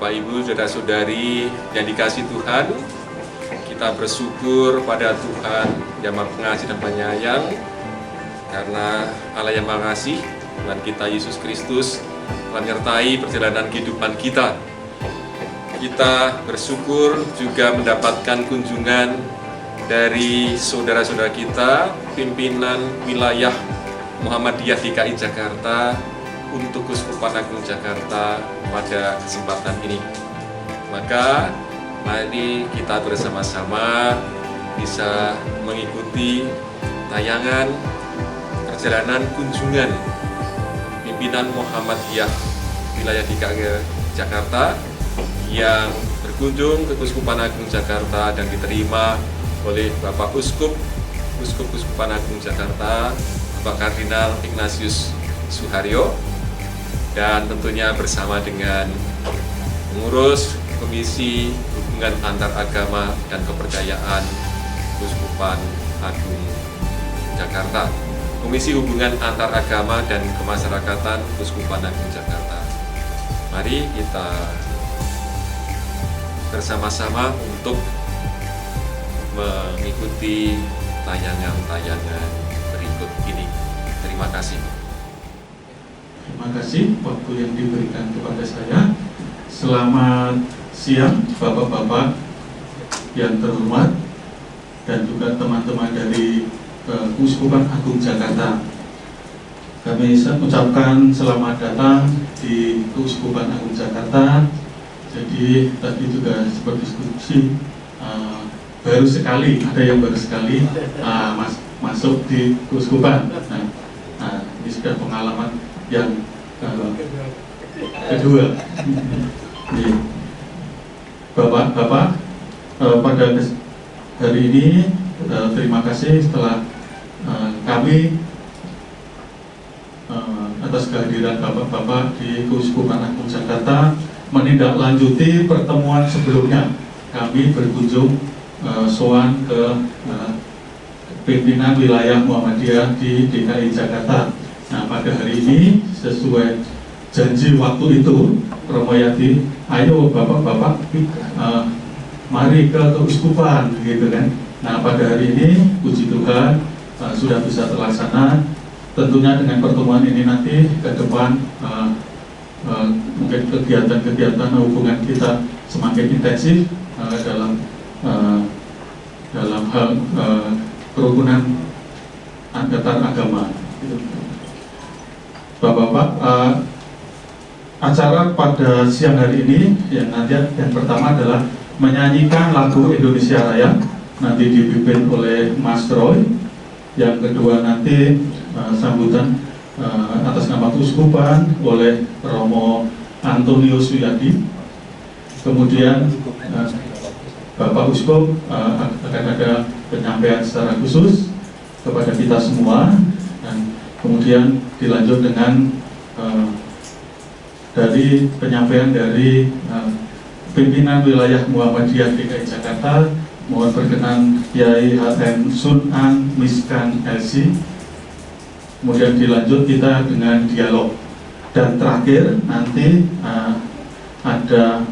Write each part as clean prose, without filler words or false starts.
Bapak Ibu, saudara-saudari yang dikasihi Tuhan, kita bersyukur pada Tuhan yang Maha Pengasih dan Penyayang, karena Allah yang Maha Kasih, Tuhan kita Yesus Kristus telah menyertai perjalanan kehidupan kita. Kita bersyukur juga mendapatkan kunjungan dari saudara-saudara kita, pimpinan wilayah Muhammadiyah DKI Jakarta untuk Keuskupan Agung Jakarta pada kesempatan ini. Maka mari kita bersama-sama bisa mengikuti tayangan perjalanan kunjungan pimpinan Muhammadiyah wilayah DKI Jakarta yang berkunjung ke Keuskupan Agung Jakarta dan diterima oleh Bapak Uskup Keuskupan Agung Jakarta, Bapak Kardinal Ignatius Suharyo, dan tentunya bersama dengan pengurus Komisi Hubungan Antar Agama dan Kepercayaan Keuskupan Agung Jakarta, Komisi Hubungan Antar Agama dan Kemasyarakatan Keuskupan Agung Jakarta. Mari kita bersama-sama untuk mengikuti tayangan-tayangan berikut ini. Terima kasih. Terima kasih waktu yang diberikan kepada saya. Selamat siang Bapak-Bapak yang terhormat dan juga teman-teman dari Keuskupan Agung Jakarta. Kami ucapkan selamat datang di Keuskupan Agung Jakarta. Jadi tadi juga seperti diskusi, baru sekali, ada yang baru sekali masuk di Keuskupan. Nah, ini sudah pengalaman yang kedua. Bapak-bapak, pada hari ini terima kasih setelah kami atas kehadiran bapak-bapak di Keuskupan Agung Jakarta menindaklanjuti pertemuan sebelumnya. Kami berkunjung sowan ke pimpinan wilayah Muhammadiyah di DKI Jakarta. Nah, pada hari ini sesuai janji waktu itu, Romo Yadi, ayo bapak-bapak mari ke Keuskupan, gitu kan. Nah, pada hari ini puji Tuhan sudah bisa terlaksana. Tentunya dengan pertemuan ini nanti ke depan mungkin kegiatan-kegiatan hubungan kita semakin intensif dalam hal kerukunan antar agama. Bapak-bapak, acara pada siang hari ini yang pertama adalah menyanyikan lagu Indonesia Raya, nanti dipimpin oleh Mas Roy. Yang kedua nanti sambutan atas nama Keuskupan oleh Romo Antonio Suyadi. Kemudian Bapak Uskup akan ada penyampaian secara khusus kepada kita semua, dan kemudian dilanjut dengan dari penyampaian dari pimpinan wilayah Muhammadiyah DKI Jakarta. Mohon berkenan Kiai HM Sunan Miskan LC. Kemudian dilanjut kita dengan dialog, dan terakhir nanti ada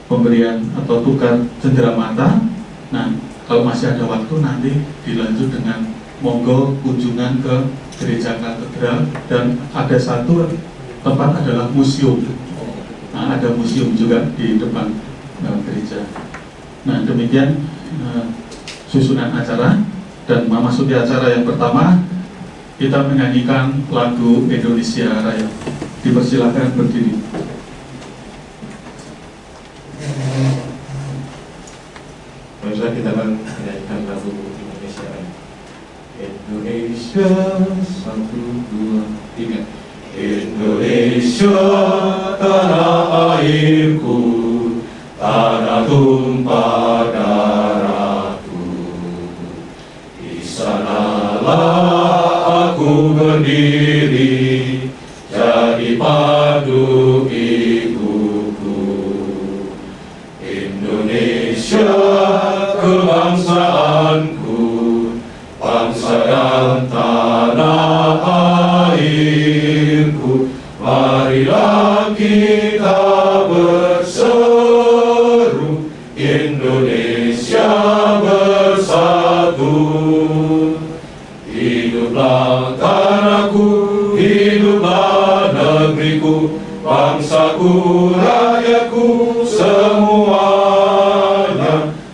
pemberian atau tukar cenderamata. Nah, kalau masih ada waktu nanti dilanjut dengan monggo kunjungan ke gereja katedral, dan ada satu tempat adalah museum. Nah, ada museum juga di depan gereja. Nah, demikian susunan acara, dan memasuki acara yang pertama kita menyanyikan lagu Indonesia Raya. Dipersilakan berdiri. Mari kita akan menyanyikan lagu Indonesia Raya. Indonesia, 1, 2, 3. Indonesia tanah airku, tanah tumpah darahku. Di sanalah aku berdiri, jadi padu ibuku. Indonesia kebangsaanku, bangsa dan tanah airku. Marilah kita bersama Indonesia bersatu. Hiduplah tanahku, hiduplah negeriku, bangsaku, rakyatku semuanya.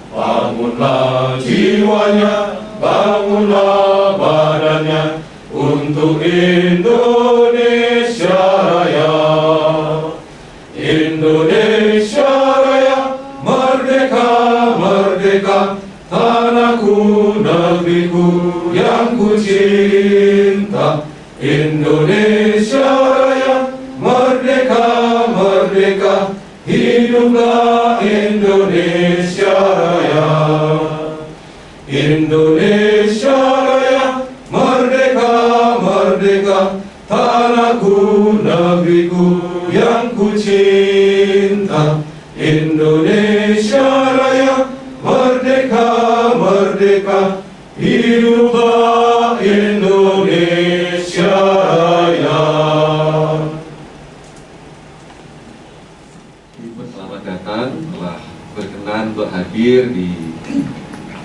Bangunlah jiwanya, bangunlah badannya untuk Indonesia Raya. Indonesia Raya, merdeka, merdeka, tanahku, negeriku yang ku cinta. Indonesia Raya, merdeka, merdeka, hiduplah Indonesia Raya. Indonesia Raya, merdeka, merdeka, tanahku, negeriku yang ku cinta. Indonesia Raya, merdeka, merdeka, hiduplah Indonesia Raya. Selamat datang, telah berkenan untuk hadir di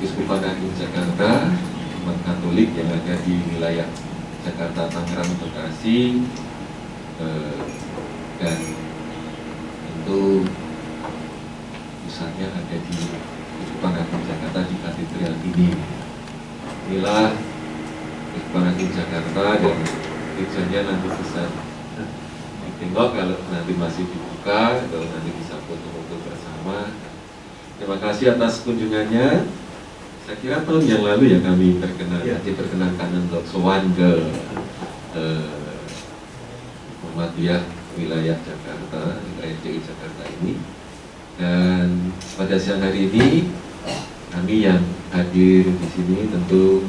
Keuskupan Agung Jakarta, umat Katolik yang ada di wilayah Jakarta, Tangerang, Bekasi, dan tentu pusatnya ada di Keuskupan Agung Jakarta di katedral ini. Inilah Keuskupan Agung Jakarta, dan gerejanya nanti bisa ditengok kalau nanti masih dibuka, atau nanti bisa foto-foto bersama. Terima kasih atas kunjungannya. Saya kira tahun yang lalu ya kami diperkenankan untuk sowan ke Muhammadiyah wilayah Jakarta, wilayah DKI Jakarta ini. Dan pada siang hari ini kami yang hadir di sini tentu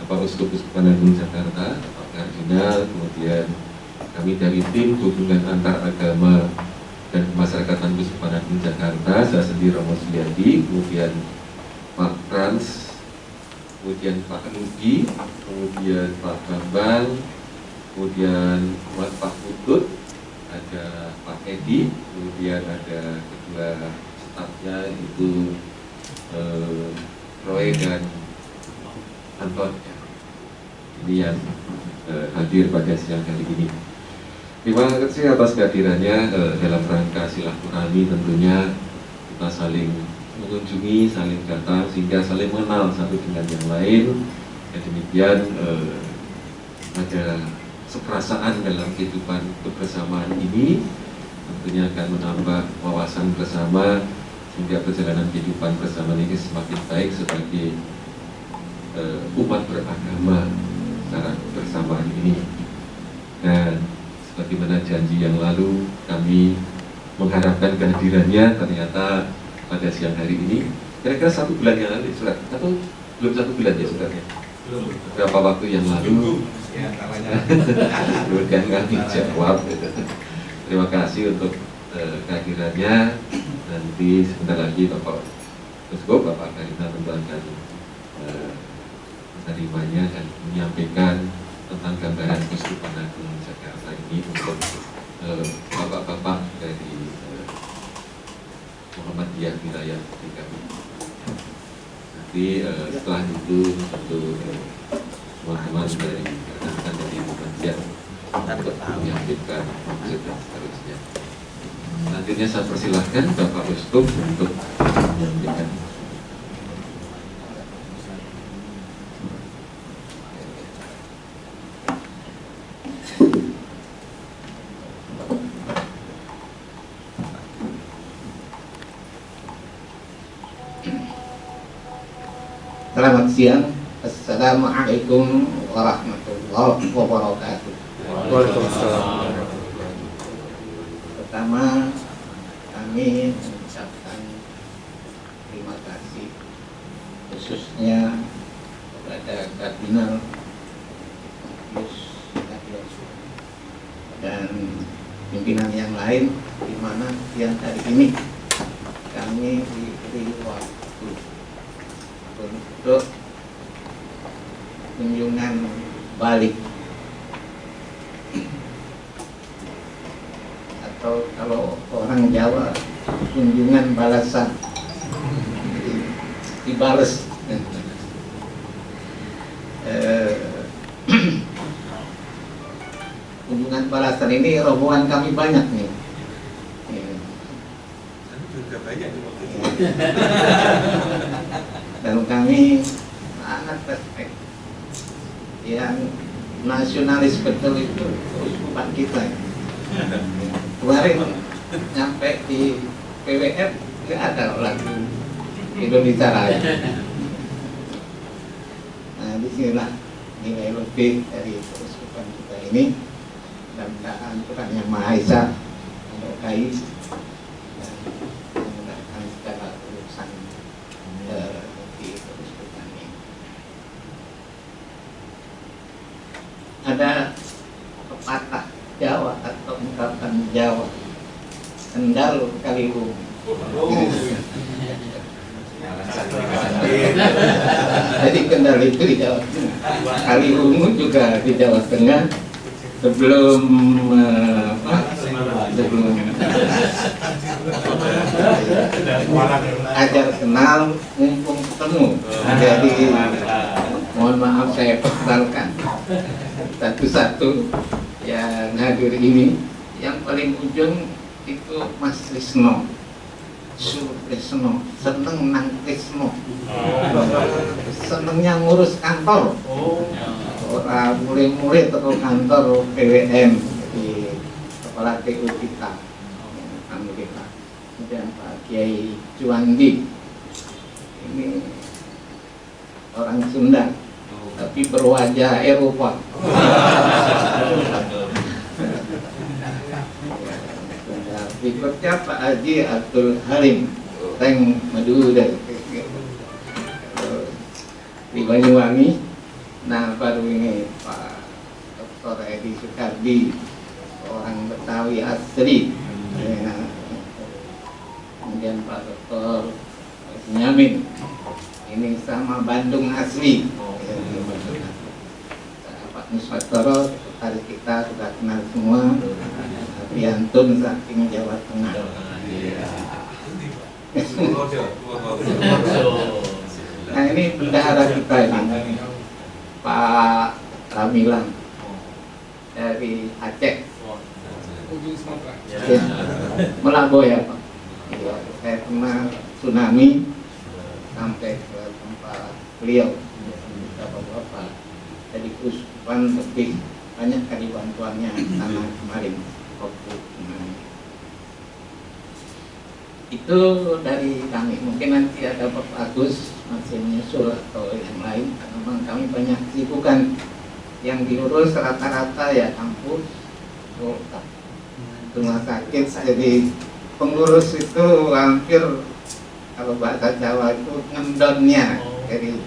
Bapak Uskup Keuskupan Agung Jakarta, Bapak Kardinal, kemudian kami dari tim hubungan antar agama dan kemasyarakatan Keuskupan Agung Jakarta, saya sendiri Romo Suliadi, kemudian Pak Frans, kemudian Pak Rudi, kemudian Pak Bambang, kemudian Pak Putut, ada Pak Edi, kemudian ada kedua stafnya itu Roy dan Anton. Ini yang hadir pada siang hari ini. Terima kasih atas kehadirannya dalam rangka silaturahmi. Tentunya kita saling mengunjungi, saling datang, sehingga saling mengenal satu dengan yang lain. Dan demikian ada seperasaan dalam kehidupan kebersamaan ini, tentunya akan menambah wawasan bersama, sehingga perjalanan kehidupan bersama ini semakin baik sebagai umat beragama secara bersamaan ini. Dan sebagaimana janji yang lalu, kami mengharapkan kehadirannya, ternyata pada siang hari ini, kira-kira 1 bulan yang lalu surat, atau belum 1 bulan ya suratnya? Berapa waktu yang lalu? Kemudian kami jawab. Terima kasih untuk kehadirannya. Nanti sebentar lagi Bapak Uskup, Bapak Kardinal tentu akan menerimanya dan menyampaikan tentang gambaran Keuskupan Agung Jakarta ini untuk bapak-bapak dari Muhammadiyah wilayah DKI. Nanti setelah itu tentu teman-teman dari rekan dari Muhammadiyah untuk menyampaikan maksud dan seterusnya. Selanjutnya saya persilahkan Bapak Uskup untuk menyampaikan. Selamat siang. Assalamualaikum warahmatullahi wabarakatuh. Waalaikumsalam. Pertama, kami mengucapkan terima kasih khususnya kepada Kardinal dan pimpinan yang lain, di mana siang hari ini kami diberi waktu untuk kunjungan balik, atau kalau orang Jawa kunjungan balasan dibales. Kunjungan balasan ini rombongan kami banyak nih. Dan kami sangat respect. Yang nasionalis betul itu uskupan kita. Kemarin nyampe di PWF nggak ada lagu Indonesia Raya. Nah, disinilah nilai lebih dari uskupan kita ini. Mudah-mudahan Tuhan Yang Maha Esa menyertai dan memudahkan segala urusan di uskupan ini. Ada pepatah Jawa atau ungkapan Jawa, sendal kaliwung. Jadi Kendal itu di Jawa Tengah, Kaliwungu juga di Jawa Tengah. Sebelum ajar kenal mumpung ketemu. Jadi mohon maaf saya perkenalkan satu-satu yang hadir ini. Yang paling ujung itu Mas Krisno, Krisno, seneng nang Krisno, senengnya ngurus kantor. Orang mulai-mulai terus kantor PWM di kepala TU kita, kami kita. Kemudian Pak Kiai Juandi, ini orang Sunda, tapi berwajah Eropa. Berikutnya Pak Haji Abdul Halim, Teng Madura di Banyuwangi. Nah, baru ini Pak Dr. Edi Sukardi, orang Betawi asli. Kemudian Pak Dr. Nyamin, ini sama Bandung asli. Pak Nuswatoro, tadi kita sudah kenal semua. Priantun saking Jawa Tengah. Nah, ini bendahara kita ini, Pak Ramilan dari Aceh, ya, Melaboh ya Pak. Ya, saya pernah tsunami sampai ke tempat beliau, Bapak-bapak. Jadi uskupan lebih banyak kali bantuannya sama kemarin waktu tsunami. Itu dari kami. Mungkin nanti ada Bapak Agus masih menyusul atau yang lain, karena memang kami banyak kesibukan. Yang diurus rata-rata ya kampus, rumah sakit. Jadi pengurus itu hampir, kalau bahasa Jawa itu ngendonnya. Jadi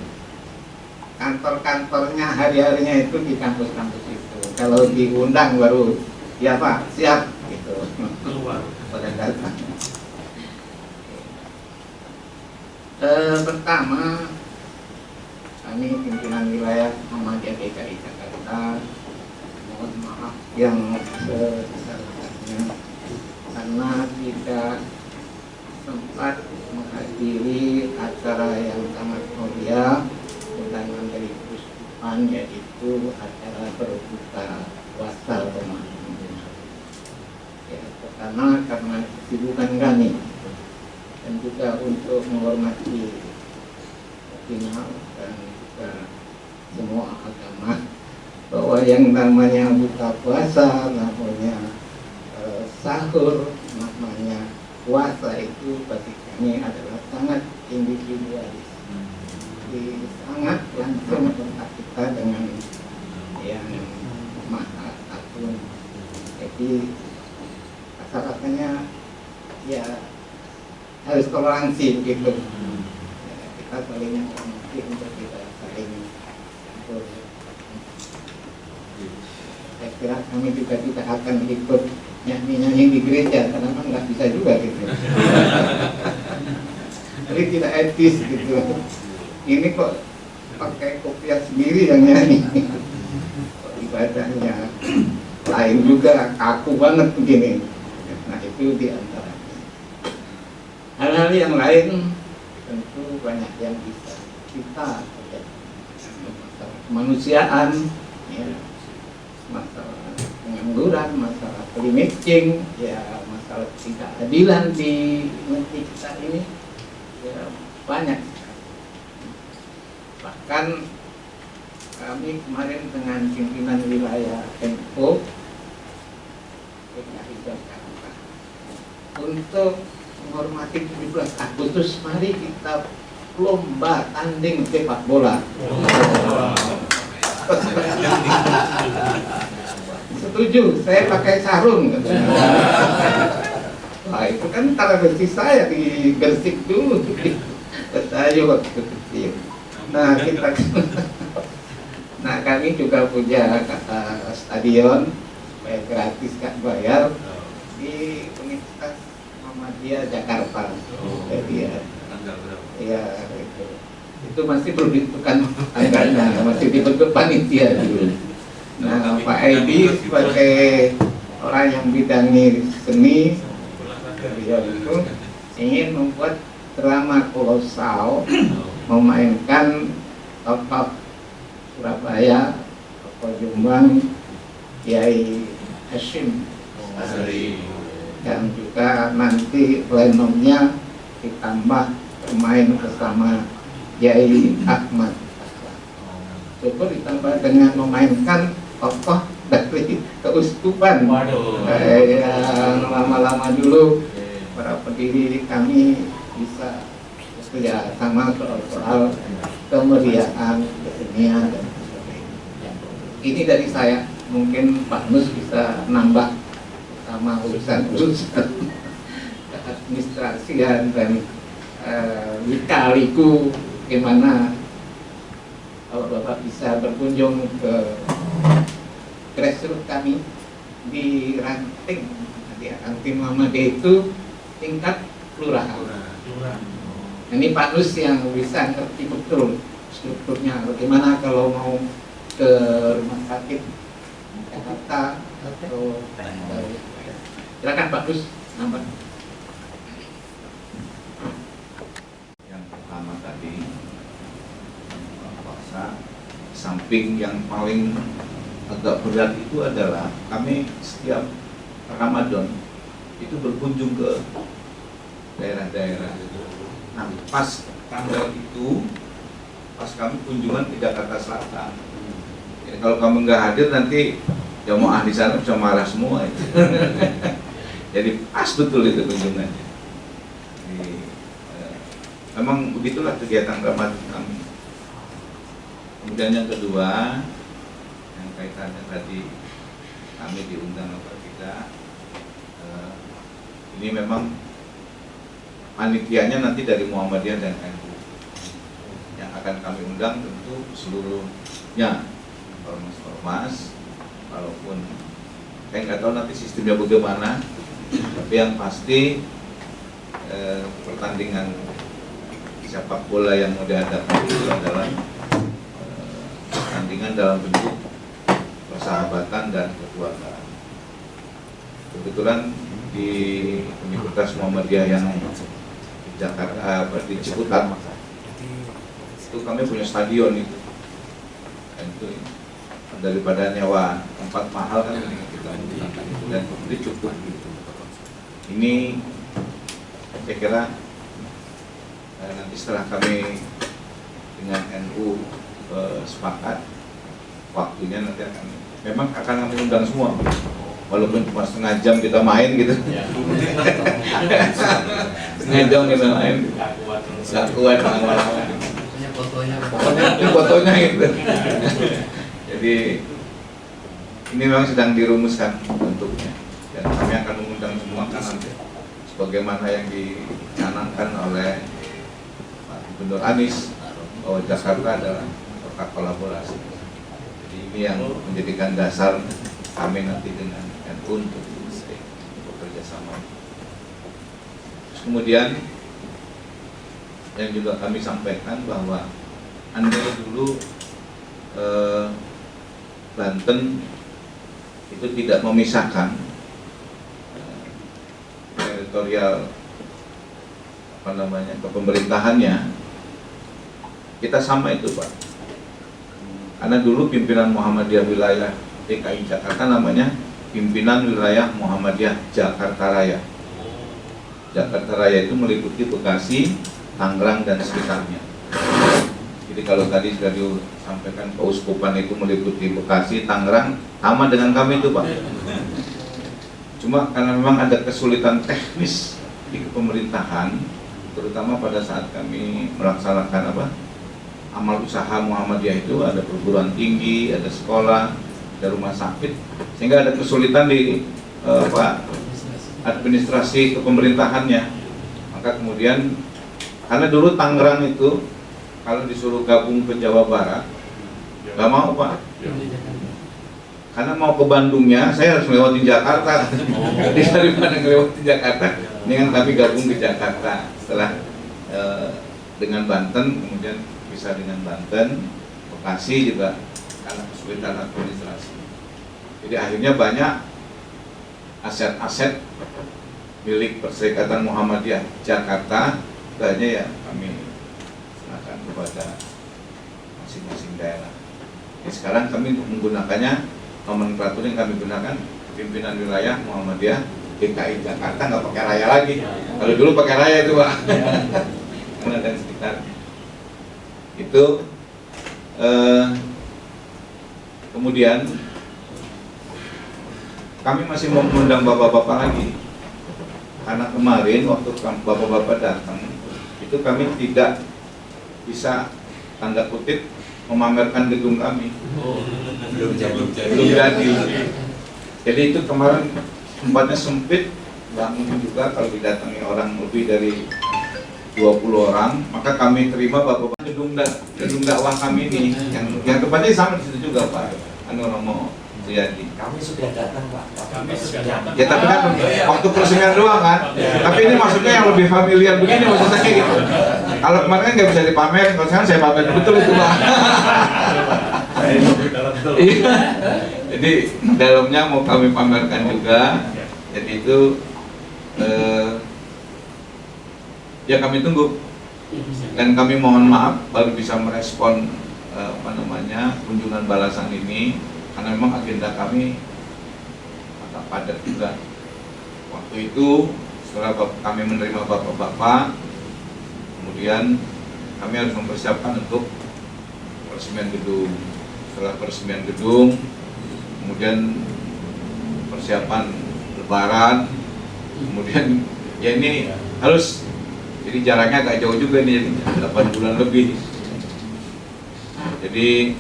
kantor-kantornya hari-harinya itu di kampus-kampus itu. Kalau diundang baru ya Pak siap gitu pada datang. Pertama, kami pimpinan wilayah Muhammadiyah DKI Jakarta mohon maaf yang sebesar-besarnya karena tidak sempat menghadiri acara yang sangat mulia undangan dari Uskupan, yaitu acara berbuka puasa Ramadan. Ya, pertama karena kesibukan kami, dan juga untuk menghormati final dan juga semua agama, bahwa yang namanya buka puasa, namanya sahur, namanya puasa itu bagi kami adalah sangat individualis. Jadi sangat langsung kontak kita dengan yang Maha Agung. Jadi rasa-rasanya ya harus toleransi begitu. Ya, kita saling menghormati untuk kita saling campur. Saya kira kami juga tidak akan ikut nyanyi-nyanyi di gereja karena memang nggak bisa juga gitu. Jadi tidak etis gitu. Ini kok pakai kopiah sendiri yang nyanyi. Ibadahnya lain juga, kaku banget begini. Nah itu diantara hal-hal yang lain tentu banyak yang bisa kita kerjakan. Masalah kemanusiaan, ya, masalah pengangguran, masalah climate change, ya, masalah ketidakadilan di negeri kita ini, ya, banyak. Bahkan kami kemarin dengan pimpinan wilayah NU DKI Jakarta untuk menghormati 17 Agustus, mari kita lomba tanding sepak bola. Setuju, saya pakai sarung. Wah, itu kan tradisi saya di Gresik dulu, saya waktu kecil. Nah, nah, kami juga punya stadion supaya gratis, gak bayar, di Universitas Muhammadiyah Jakarta. Jadi ya itu masih belum ditentukan anggarannya, masih dibentuk panitia dulu. Nah, Pak Edi sebagai orang yang bidangi seni, beliau itu ingin membuat drama kolosal, memainkan tokoh Surabaya, tokoh Jombang, Kiai Hashim Asy'ari, dan juga nanti plenumnya ditambah bermain bersama Kiai Ahmad. Coba ditambah dengan memainkan tokoh dari keuskupan yang lama-lama dulu para pendiri kami bisa bekerja sama soal kemeriahan kesenian dan sebagainya. Ini dari saya, mungkin Pak Nus bisa nambah sama urusan-urusan administrasian dan lika-liku gimana kalau Bapak bisa berkunjung ke grassroots kami di ranting Muhammadiyah itu tingkat kelurahan. Ini Pak Nus yang bisa ngerti betul strukturnya, bagaimana kalau mau ke rumah sakit Jakarta atau silakan Pak Nus nambah. Yang pertama tadi puasa, samping yang paling agak berat itu adalah kami setiap Ramadan itu berkunjung ke daerah-daerah. Nah, pas tanggal itu, pas kami kunjungan ke Jakarta Selatan. Jadi kalau kamu nggak hadir nanti jamaah di sana bisa marah semua. Jadi pas betul itu kunjungannya. Jadi, memang begitulah kegiatan Ramadan kami. Kemudian yang kedua, yang kaitannya tadi kami diundang apa tidak, ini memang panitianya nanti dari Muhammadiyah dan NU. Yang akan kami undang tentu seluruhnya, ormas-ormas, walaupun saya nggak tahu nanti sistemnya bagaimana, tapi yang pasti pertandingan sepak bola yang mau diadakan itu adalah pertandingan dalam bentuk persahabatan dan kekeluargaan. Kebetulan di Universitas Muhammadiyah yang di Jakarta, di Ciputat, itu kami punya stadion itu, dan itu daripada nyewa tempat mahal kan kita dan itu cukup. Ini saya kira nanti setelah kami dengan NU sepakat, waktunya nanti memang akan kami undang semua, walaupun cuma setengah jam kita main gitu. Setengah jam kita main, nggak kuat lama-lama. Fotonya gitu. Jadi ini memang sedang dirumuskan bentuknya, dan kami akan mengundang semua kan nanti sebagaimana yang dicanangkan oleh Pak Gubernur Anies bahwa Jakarta adalah kota kolaborasi. Jadi ini yang menjadikan dasar kami nanti dengan NU untuk bekerja sama. Terus kemudian yang juga kami sampaikan bahwa andai dulu Banten itu tidak memisahkan teritorial kepemerintahannya kita sama itu Pak. Karena dulu pimpinan Muhammadiyah wilayah DKI Jakarta namanya Pimpinan Wilayah Muhammadiyah Jakarta Raya. Jakarta Raya itu meliputi Bekasi, Tangerang dan sekitarnya. Jadi kalau tadi sudah disampaikan keuskupan itu meliputi Bekasi, Tangerang, sama dengan kami itu Pak. Cuma karena memang ada kesulitan teknis di pemerintahan, terutama pada saat kami melaksanakan amal usaha Muhammadiyah itu, ada perguruan tinggi, ada sekolah, ada rumah sakit, sehingga ada kesulitan di administrasi kepemerintahannya. Maka kemudian karena dulu Tangerang itu kalau disuruh gabung ke Jawa Barat nggak mau Pak, karena mau ke Bandungnya saya harus melewati Jakarta. Jadi daripada melewati Jakarta, dengan kami gabung ke Jakarta. Setelah dengan Banten, kemudian bisa dengan Banten, Bekasi juga karena kesulitan administrasi. Jadi akhirnya banyak aset-aset milik Perserikatan Muhammadiyah Jakarta, hanya ya kami serahkan kepada masing-masing daerah. Jadi sekarang kami menggunakannya, nomenklatur yang kami gunakan Pimpinan Wilayah Muhammadiyah DKI Jakarta, nggak pakai raya lagi. Kalau dulu pakai raya itu Pak. Karena dan sekitar itu. Kemudian kami masih mau mengundang bapak-bapak lagi, karena kemarin waktu bapak-bapak datang itu kami tidak bisa tanda kutip memamerkan gedung kami. Belum jadi. Jadi itu kemarin tempatnya sempit, nggak mungkin juga kalau didatangi orang lebih dari 20 orang, maka kami terima bapak gedung dakwah kami ini yang tempatnya sama di situ juga Pak. Romo Suyadi. Kami sudah datang Pak. Kami sudah datang. Ya tapi kan waktu peresmian doang kan. Tapi ini maksudnya yang lebih familiar begini maksudnya kayak gitu. Kalau kemarin kan nggak bisa dipamerin, kalau sekarang saya pamer betul itu Pak. Jadi dalamnya mau kami pamerkan juga. Jadi itu ya kami tunggu, dan kami mohon maaf baru bisa merespon kunjungan balasan ini, karena memang agenda kami agak padat juga. Waktu itu setelah kami menerima bapak-bapak, kemudian kami harus mempersiapkan untuk peresmian gedung. Setelah peresmian gedung, kemudian persiapan lebaran, kemudian ya ini harus, jadi jaraknya agak jauh juga nih, 8 bulan lebih. Jadi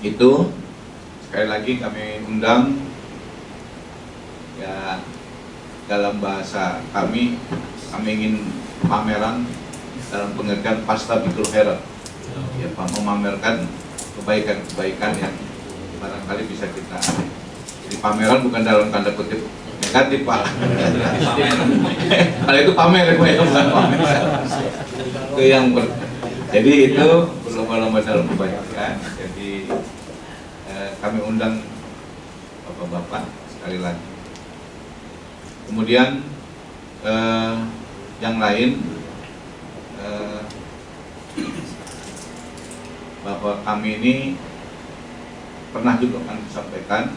itu sekali lagi kami undang, ya dalam bahasa kami ingin pameran dalam pengertian pasta bitul khairat, ya memamerkan kebaikan-kebaikan yang barangkali bisa kita. Jadi pameran bukan dalam tanda kutip negatif Pak. Kalau itu pamer ya, bukan pamer. Itu yang jadi itu lomba-lomba dalam kebaikan. Jadi kami undang bapak-bapak sekali lagi. Kemudian yang lain, bahwa kami ini pernah juga kan disampaikan,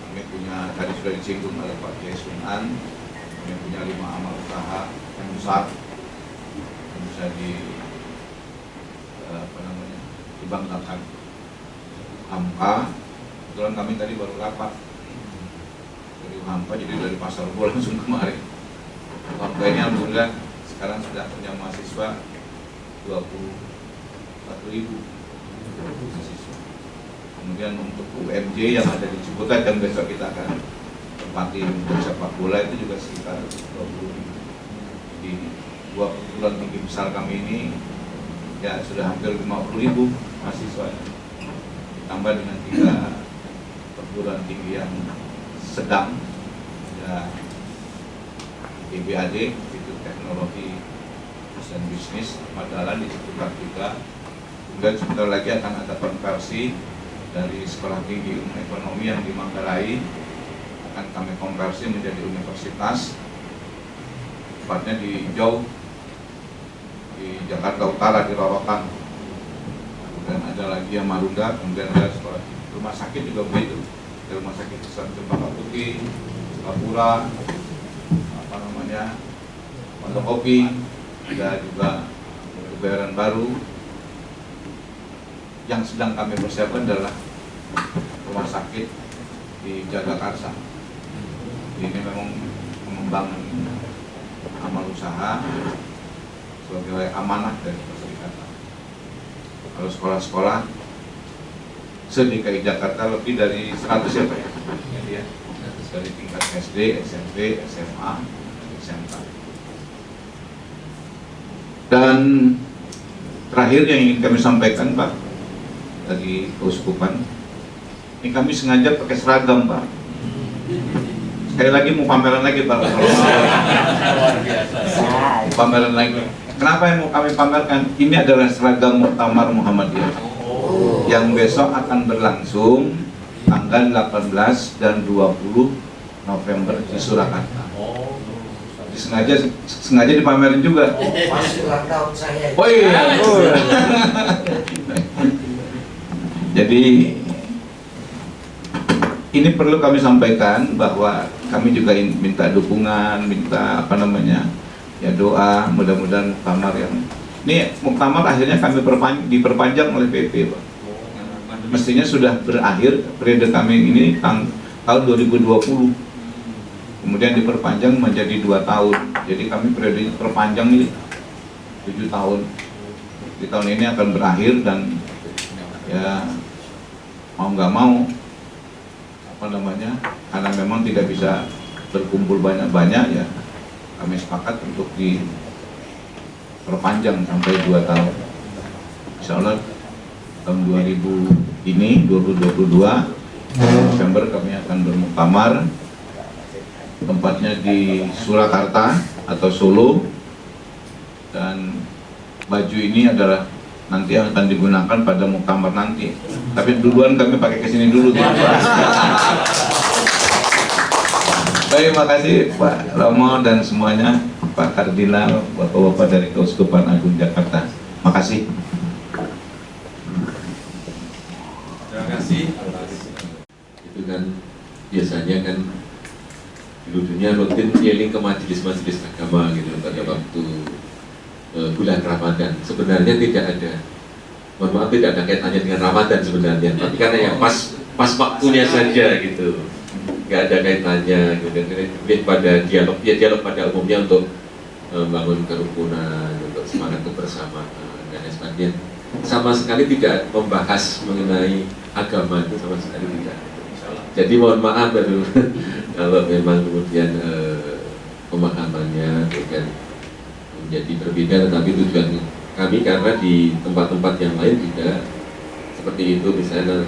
kami punya, tadi sudah disinggung oleh Pak Kiai Sunan, kami punya 5 amal usaha yang besar yang bisa dibanggakan. Hampa, kebetulan kami tadi baru rapat dari Hampa, jadi dari Pasar Rebo langsung kemarin. Hampa ini alhamdulillah sekarang sudah punya mahasiswa 21.000 mahasiswa. Kemudian untuk UMJ yang ada di Ciputat yang besok kita akan tempati untuk sepak bola itu juga sekitar 20.000. Jadi 2 perguruan tinggi besar kami ini ya sudah hampir 50.000 mahasiswa, ditambah dengan 3 perguruan tinggi yang sedang, ya IBAD, Institut Teknologi dan Bisnis Madalan di Ciputat juga. Kemudian sebentar lagi akan ada konversi dari Sekolah Tinggi Ilmu Ekonomi yang di Manggarai, akan kami konversi menjadi universitas, tepatnya di Jakarta Utara di Rorotan, kemudian ada lagi yang Marunda, kemudian ada sekolah rumah sakit juga begitu, ada rumah sakit Islam Cempaka Putih, Kapura, apa namanya, Pondok Kopi, ada juga Kebayoran Baru. Yang sedang kami persiapkan adalah rumah sakit di Jagakarsa. Ini memang mengembangkan amal usaha sebagai amanah dari perserikatan. Kalau sekolah-sekolah se-DKI Jakarta lebih dari 100 ya Pak ya? Ya, dari tingkat SD, SMP, SMA, SMK. Dan terakhir yang ingin kami sampaikan Pak, dari Keuskupan, ini kami sengaja pakai seragam Pak. Sekali lagi mau pameran lagi Pak. Pameran lagi. Kenapa yang mau kami pamerkan? Ini adalah seragam Muktamar Muhammadiyah yang besok akan berlangsung tanggal 18 dan 20 November di Surakarta. Sengaja dipamerin juga. Masih ulang tahun saya. Oh iya. Jadi ini perlu kami sampaikan bahwa kami juga minta dukungan, minta apa namanya, ya doa, mudah-mudahan muktamar yang ini muktamar akhirnya kami diperpanjang oleh PP Pak. Mestinya sudah berakhir periode kami ini tahun 2020, kemudian diperpanjang menjadi 2 tahun. Jadi kami periode perpanjang ini 7 tahun. Di tahun ini akan berakhir dan ya mau nggak mau apa namanya, karena memang tidak bisa berkumpul banyak-banyak ya, kami sepakat untuk diperpanjang sampai 2 tahun. Insya Allah tahun 2022 November kami akan bermuktamar, tempatnya di Surakarta atau Solo, dan baju ini adalah nanti akan digunakan pada muktamar nanti. Tapi duluan kami pakai kesini dulu. Baik, makasih Pak Romo dan semuanya, Pak Kardinal, Bapak-Bapak dari Keuskupan Agung Jakarta. Makasih. Terima kasih. Itu kan biasanya kan dulunya rutin keliling ke majelis-majelis agama gitu pada waktu bulan Ramadan. Sebenarnya tidak ada, mohon maaf, tidak ada kaitannya dengan Ramadan sebenarnya, tapi karena yang pas waktunya saja gitu, nggak ada kaitannya gitu. Lebih pada dialog pada umumnya untuk membangun kerukunan, untuk semangat kebersamaan dan lain sebagainya. Sama sekali tidak membahas mengenai agama, itu sama sekali tidak. Jadi mohon maaf baru kalau memang kemudian pemahamannya bukan menjadi berbeda, tetapi tujuan kami karena di tempat-tempat yang lain juga seperti itu, misalnya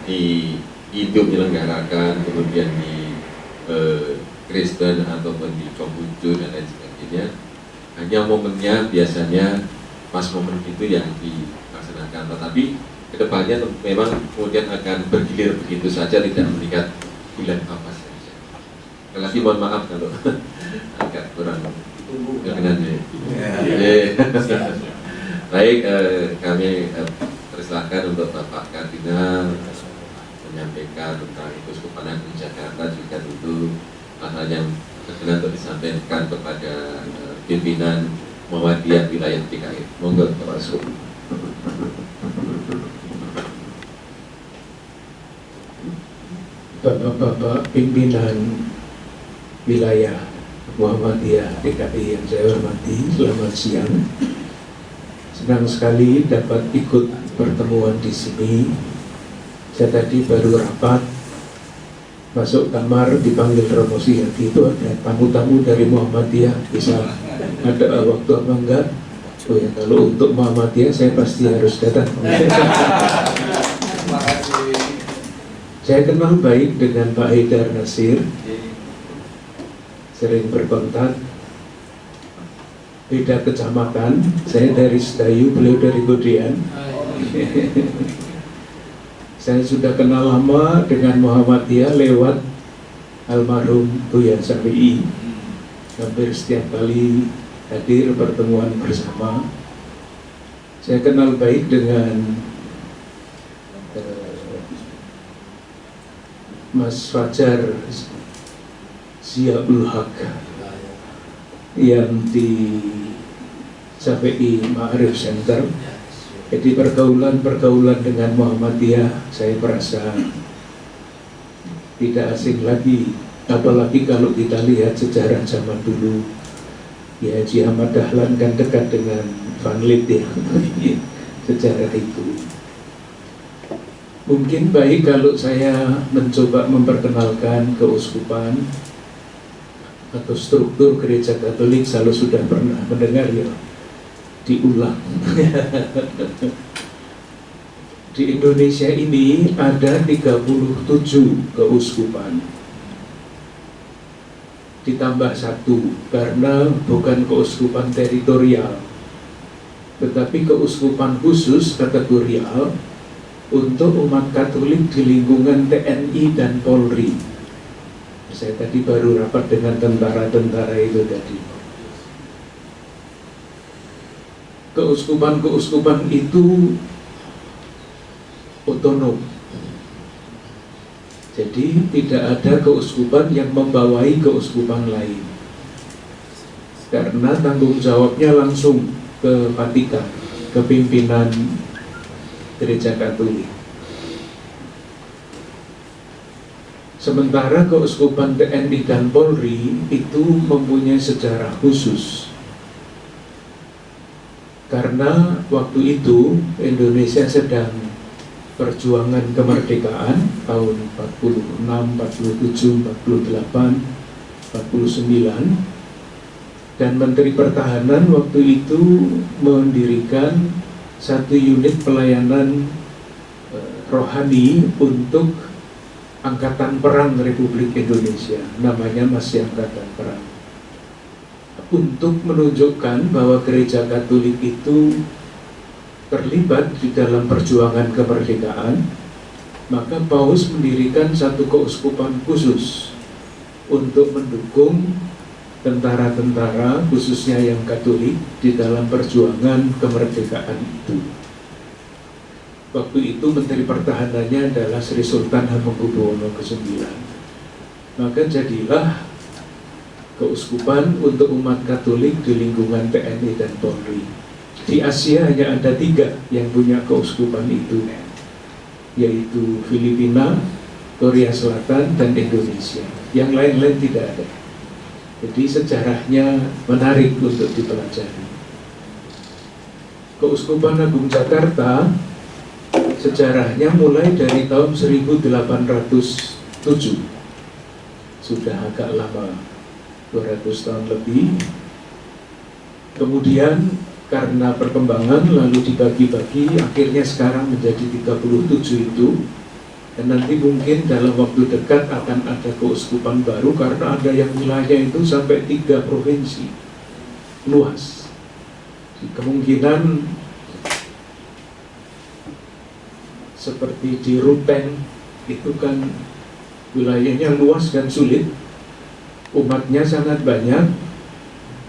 di Hindu menyelenggarakan, kemudian di Kristen ataupun di Konghucu dan lain sebagainya, hanya momennya biasanya pas momen itu yang dilaksanakan, tetapi kedepannya memang kemudian akan bergilir begitu saja, tidak melihat bulan apa saja. Sekali lagi mohon maaf kalau agak kurang berkenan ya. Baik, kami persilahkan untuk Bapak Kardinal menyampaikan tentang Keuskupan Agung Jakarta, juga tentu hal-hal yang berkenan untuk disampaikan kepada pimpinan Muhammadiyah wilayah DKI. Monggo Bapak Uskup. Bapak-bapak pimpinan wilayah Muhammadiyah DKI yang saya hormati, selamat siang. Senang sekali dapat ikut pertemuan di sini. Saya tadi baru rapat, masuk kamar dipanggil Romo Sihadi, itu ada tamu-tamu dari Muhammadiyah, bisa ada waktu apa enggak? Oh ya, kalau untuk Muhammadiyah saya pasti harus datang. Saya kenal baik dengan Pak Haidar Nasir, sering berkontak, beda kecamatan, saya dari Sedayu, beliau dari Godean. Saya sudah kenal lama dengan Muhammadiyah lewat almarhum Buya Syafi'i. Hampir setiap kali hadir pertemuan bersama. Saya kenal baik dengan Mas Fajar Ziaul Haq yang di Syafi'i Ma'arif Center. Jadi pergaulan dengan Muhammadiyah saya merasa tidak asing lagi, apalagi kalau kita lihat sejarah zaman dulu. Ya, Haji Ahmad Dahlan kan dekat dengan Van Lith ya, sejarah itu. Mungkin baik kalau saya mencoba memperkenalkan keuskupan atau struktur gereja Katolik. Kalau sudah pernah mendengar ya, diulang. Di Indonesia ini ada 37 keuskupan, ditambah 1 karena bukan keuskupan teritorial, tetapi keuskupan khusus kategorial untuk umat Katolik di lingkungan TNI dan Polri. Saya tadi baru rapat dengan tentara-tentara itu tadi. Keuskupan-keuskupan itu otonom. Jadi tidak ada keuskupan yang membawai keuskupan lain, karena tanggung jawabnya langsung ke Vatikan, ke pimpinan Gereja Katolik. Sementara keuskupan TNI dan Polri itu mempunyai sejarah khusus, karena waktu itu Indonesia sedang perjuangan kemerdekaan tahun 46, 47, 48, 49, dan Menteri Pertahanan waktu itu mendirikan satu unit pelayanan rohani untuk Angkatan Perang Republik Indonesia, namanya masih Angkatan Perang, untuk menunjukkan bahwa Gereja Katolik itu terlibat di dalam perjuangan kemerdekaan. Maka Paus mendirikan satu keuskupan khusus untuk mendukung tentara-tentara, khususnya yang Katolik, di dalam perjuangan kemerdekaan itu. Waktu itu Menteri Pertahanannya adalah Sri Sultan Hamengkubuwono ke-9. Maka jadilah keuskupan untuk umat Katolik di lingkungan TNI dan Polri. Di Asia hanya ada 3 yang punya keuskupan itu, yaitu Filipina, Korea Selatan, dan Indonesia. Yang lain-lain tidak ada. Jadi sejarahnya menarik untuk dipelajari. Keuskupan Agung Jakarta sejarahnya mulai dari tahun 1807, sudah agak lama, 200 tahun lebih. Kemudian karena perkembangan lalu dibagi-bagi, akhirnya sekarang menjadi 37 itu. Dan nanti mungkin dalam waktu dekat akan ada keuskupan baru, karena ada yang wilayah itu sampai 3 provinsi, luas. Kemungkinan seperti di Ruteng itu kan wilayahnya luas dan sulit, umatnya sangat banyak.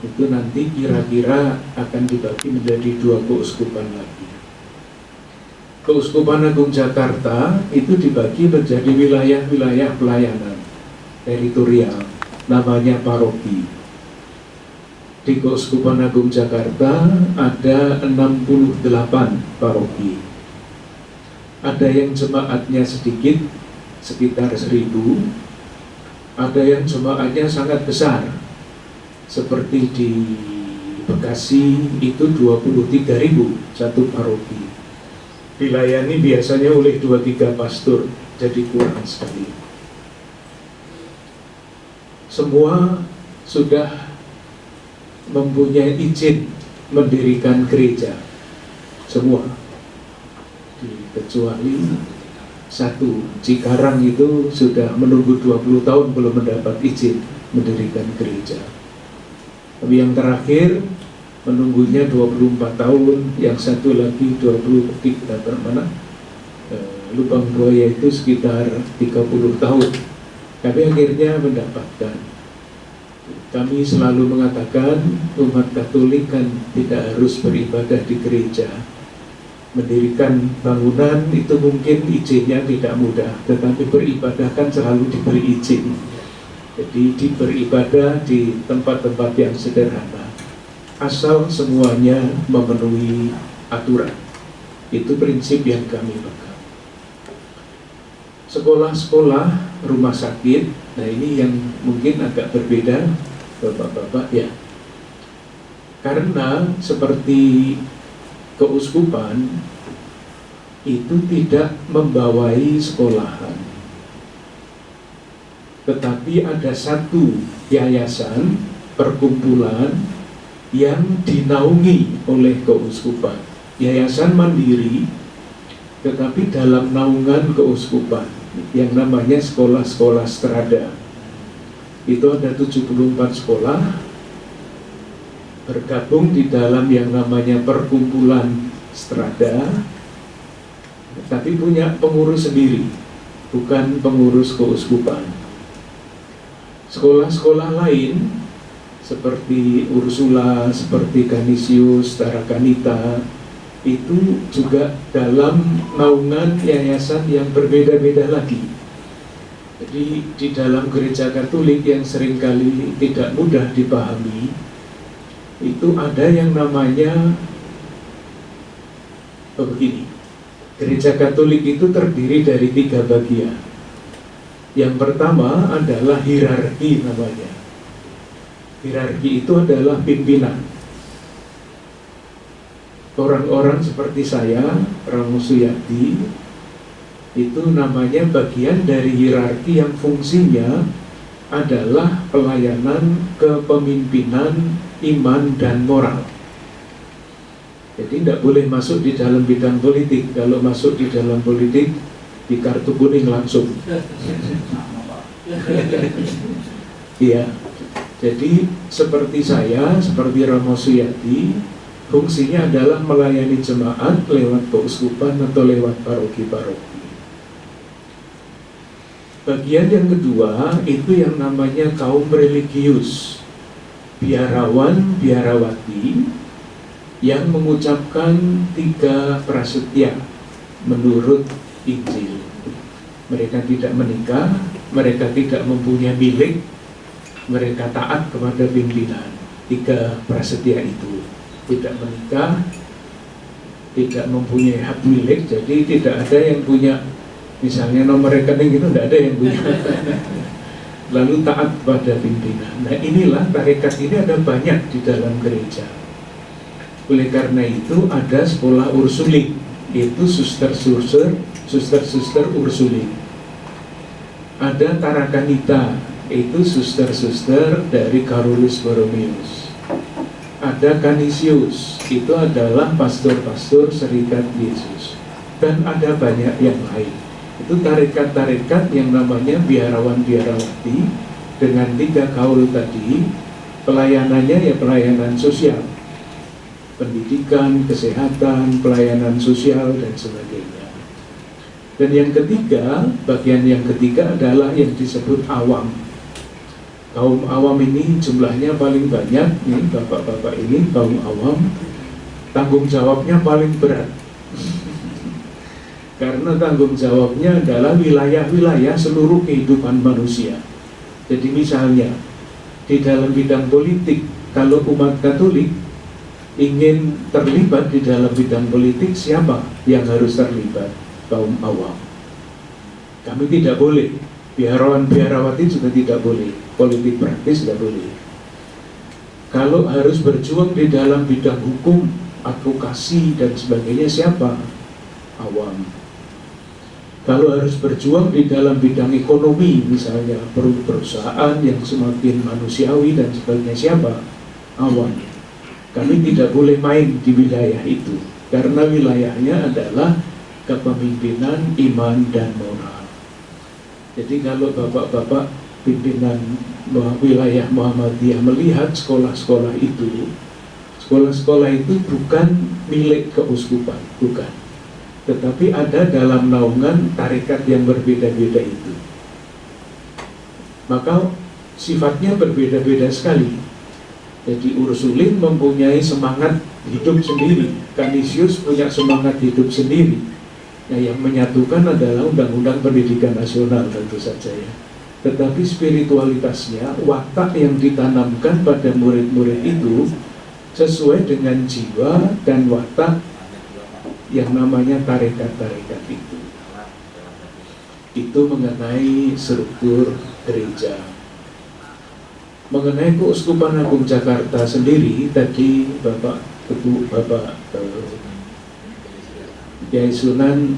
Itu nanti kira-kira akan dibagi menjadi 2 keuskupan lagi. Keuskupan Agung Jakarta itu dibagi menjadi wilayah-wilayah pelayanan teritorial, namanya paroki. Di Keuskupan Agung Jakarta ada 68 paroki. Ada yang jemaatnya sedikit, sekitar 1000. Ada yang jemaatnya sangat besar, seperti di Bekasi itu 23.000 satu paroki. Dilayani biasanya oleh 2-3 pastor, jadi kurang sekali. Semua sudah mempunyai izin mendirikan gereja, semua, kecuali 1, Cikarang itu sudah menunggu 20 tahun belum mendapat izin mendirikan gereja. Tapi yang terakhir menunggunya 24 tahun, yang satu lagi 20 Lubang Buaya itu sekitar 30 tahun. Tapi akhirnya mendapatkan. Kami selalu mengatakan umat Katolik kan tidak harus beribadah di gereja, Mendirikan bangunan itu mungkin izinnya tidak mudah, tetapi beribadah kan selalu diberi izin. Jadi beribadah di tempat-tempat yang sederhana, asal semuanya memenuhi aturan. Itu prinsip yang kami pegang. Sekolah-sekolah, rumah sakit, nah ini yang mungkin agak berbeda, Bapak-bapak ya. Karena seperti keuskupan itu tidak membawai sekolahan, tetapi ada satu yayasan perkumpulan yang dinaungi oleh keuskupan, yayasan mandiri tetapi dalam naungan keuskupan, yang namanya sekolah-sekolah strada. Itu ada 74 sekolah bergabung di dalam yang namanya perkumpulan strada, tapi punya pengurus sendiri, bukan pengurus keuskupan. Sekolah-sekolah lain seperti Ursula, seperti Canisius, Tarakanita, itu juga dalam naungan yayasan yang berbeda-beda lagi. Jadi di dalam gereja Katolik yang seringkali tidak mudah dipahami, itu ada yang namanya begini. Gereja Katolik itu terdiri dari 3 bagian. Yang pertama adalah hierarki namanya. Hierarki itu adalah pimpinan. Orang-orang seperti saya, Romo Suyadi, itu namanya bagian dari hierarki yang fungsinya adalah pelayanan kepemimpinan iman dan moral. Jadi tidak boleh masuk di dalam bidang politik. Kalau masuk di dalam politik, di kartu kuning langsung. Iya. Jadi seperti saya, seperti Romo Suyadi, fungsinya adalah melayani jemaat lewat keuskupan atau lewat paroki-paroki. Bagian yang kedua itu yang namanya kaum religius, biarawan, biarawati, yang mengucapkan 3 prasetya menurut Injil. Mereka tidak menikah, mereka tidak mempunyai milik, mereka taat kepada pimpinan. 3 prasetya itu, tidak menikah, tidak mempunyai hak milik, jadi tidak ada yang punya, misalnya nomor rekening itu tidak ada yang punya. Lalu taat kepada pimpinan. Nah inilah tarekat ini ada banyak di dalam gereja. Oleh karena itu ada sekolah Ursulik, itu suster-suster Ursulik. Ada Tarakanita, itu suster-suster dari Carolus Borromeus. Ada Canisius, itu adalah pastor-pastor Serikat Yesus. Dan ada banyak yang lain. Itu tarekat-tarekat yang namanya biarawan-biarawati dengan 3 kaul tadi. Pelayanannya ya pelayanan sosial, pendidikan, kesehatan, pelayanan sosial, dan sebagainya. Dan yang ketiga, bagian yang ketiga adalah yang disebut awam. Kaum awam ini jumlahnya paling banyak, nih bapak-bapak ini kaum awam, tanggung jawabnya paling berat. Karena tanggung jawabnya adalah wilayah-wilayah seluruh kehidupan manusia. Jadi misalnya, di dalam bidang politik, kalau umat Katolik ingin terlibat di dalam bidang politik, siapa yang harus terlibat? Kaum awam. Kami tidak boleh, biarawan biarawati juga tidak boleh, politik praktis tidak boleh. Kalau harus berjuang di dalam bidang hukum, advokasi dan sebagainya, siapa? Awam. Kalau harus berjuang di dalam bidang ekonomi, misalnya perusahaan yang semakin manusiawi dan sebagainya, siapa? Awam. Kami tidak boleh main di wilayah itu, karena wilayahnya adalah kepemimpinan iman dan moral. Jadi kalau bapak-bapak pimpinan wilayah Muhammadiyah melihat sekolah-sekolah itu bukan milik keuskupan, bukan. Tetapi ada dalam naungan tarekat yang berbeda-beda itu. Maka sifatnya berbeda-beda sekali. Jadi Ursulin mempunyai semangat hidup sendiri. Kanisius punya semangat hidup sendiri. Nah, yang menyatukan adalah Undang-Undang Pendidikan Nasional tentu saja ya. Tetapi spiritualitasnya, watak yang ditanamkan pada murid-murid itu sesuai dengan jiwa dan watak yang namanya tarekat-tarekat itu. Itu mengenai struktur gereja. Mengenai Keuskupan Agung Jakarta sendiri, tadi Bapak Kiai Sunan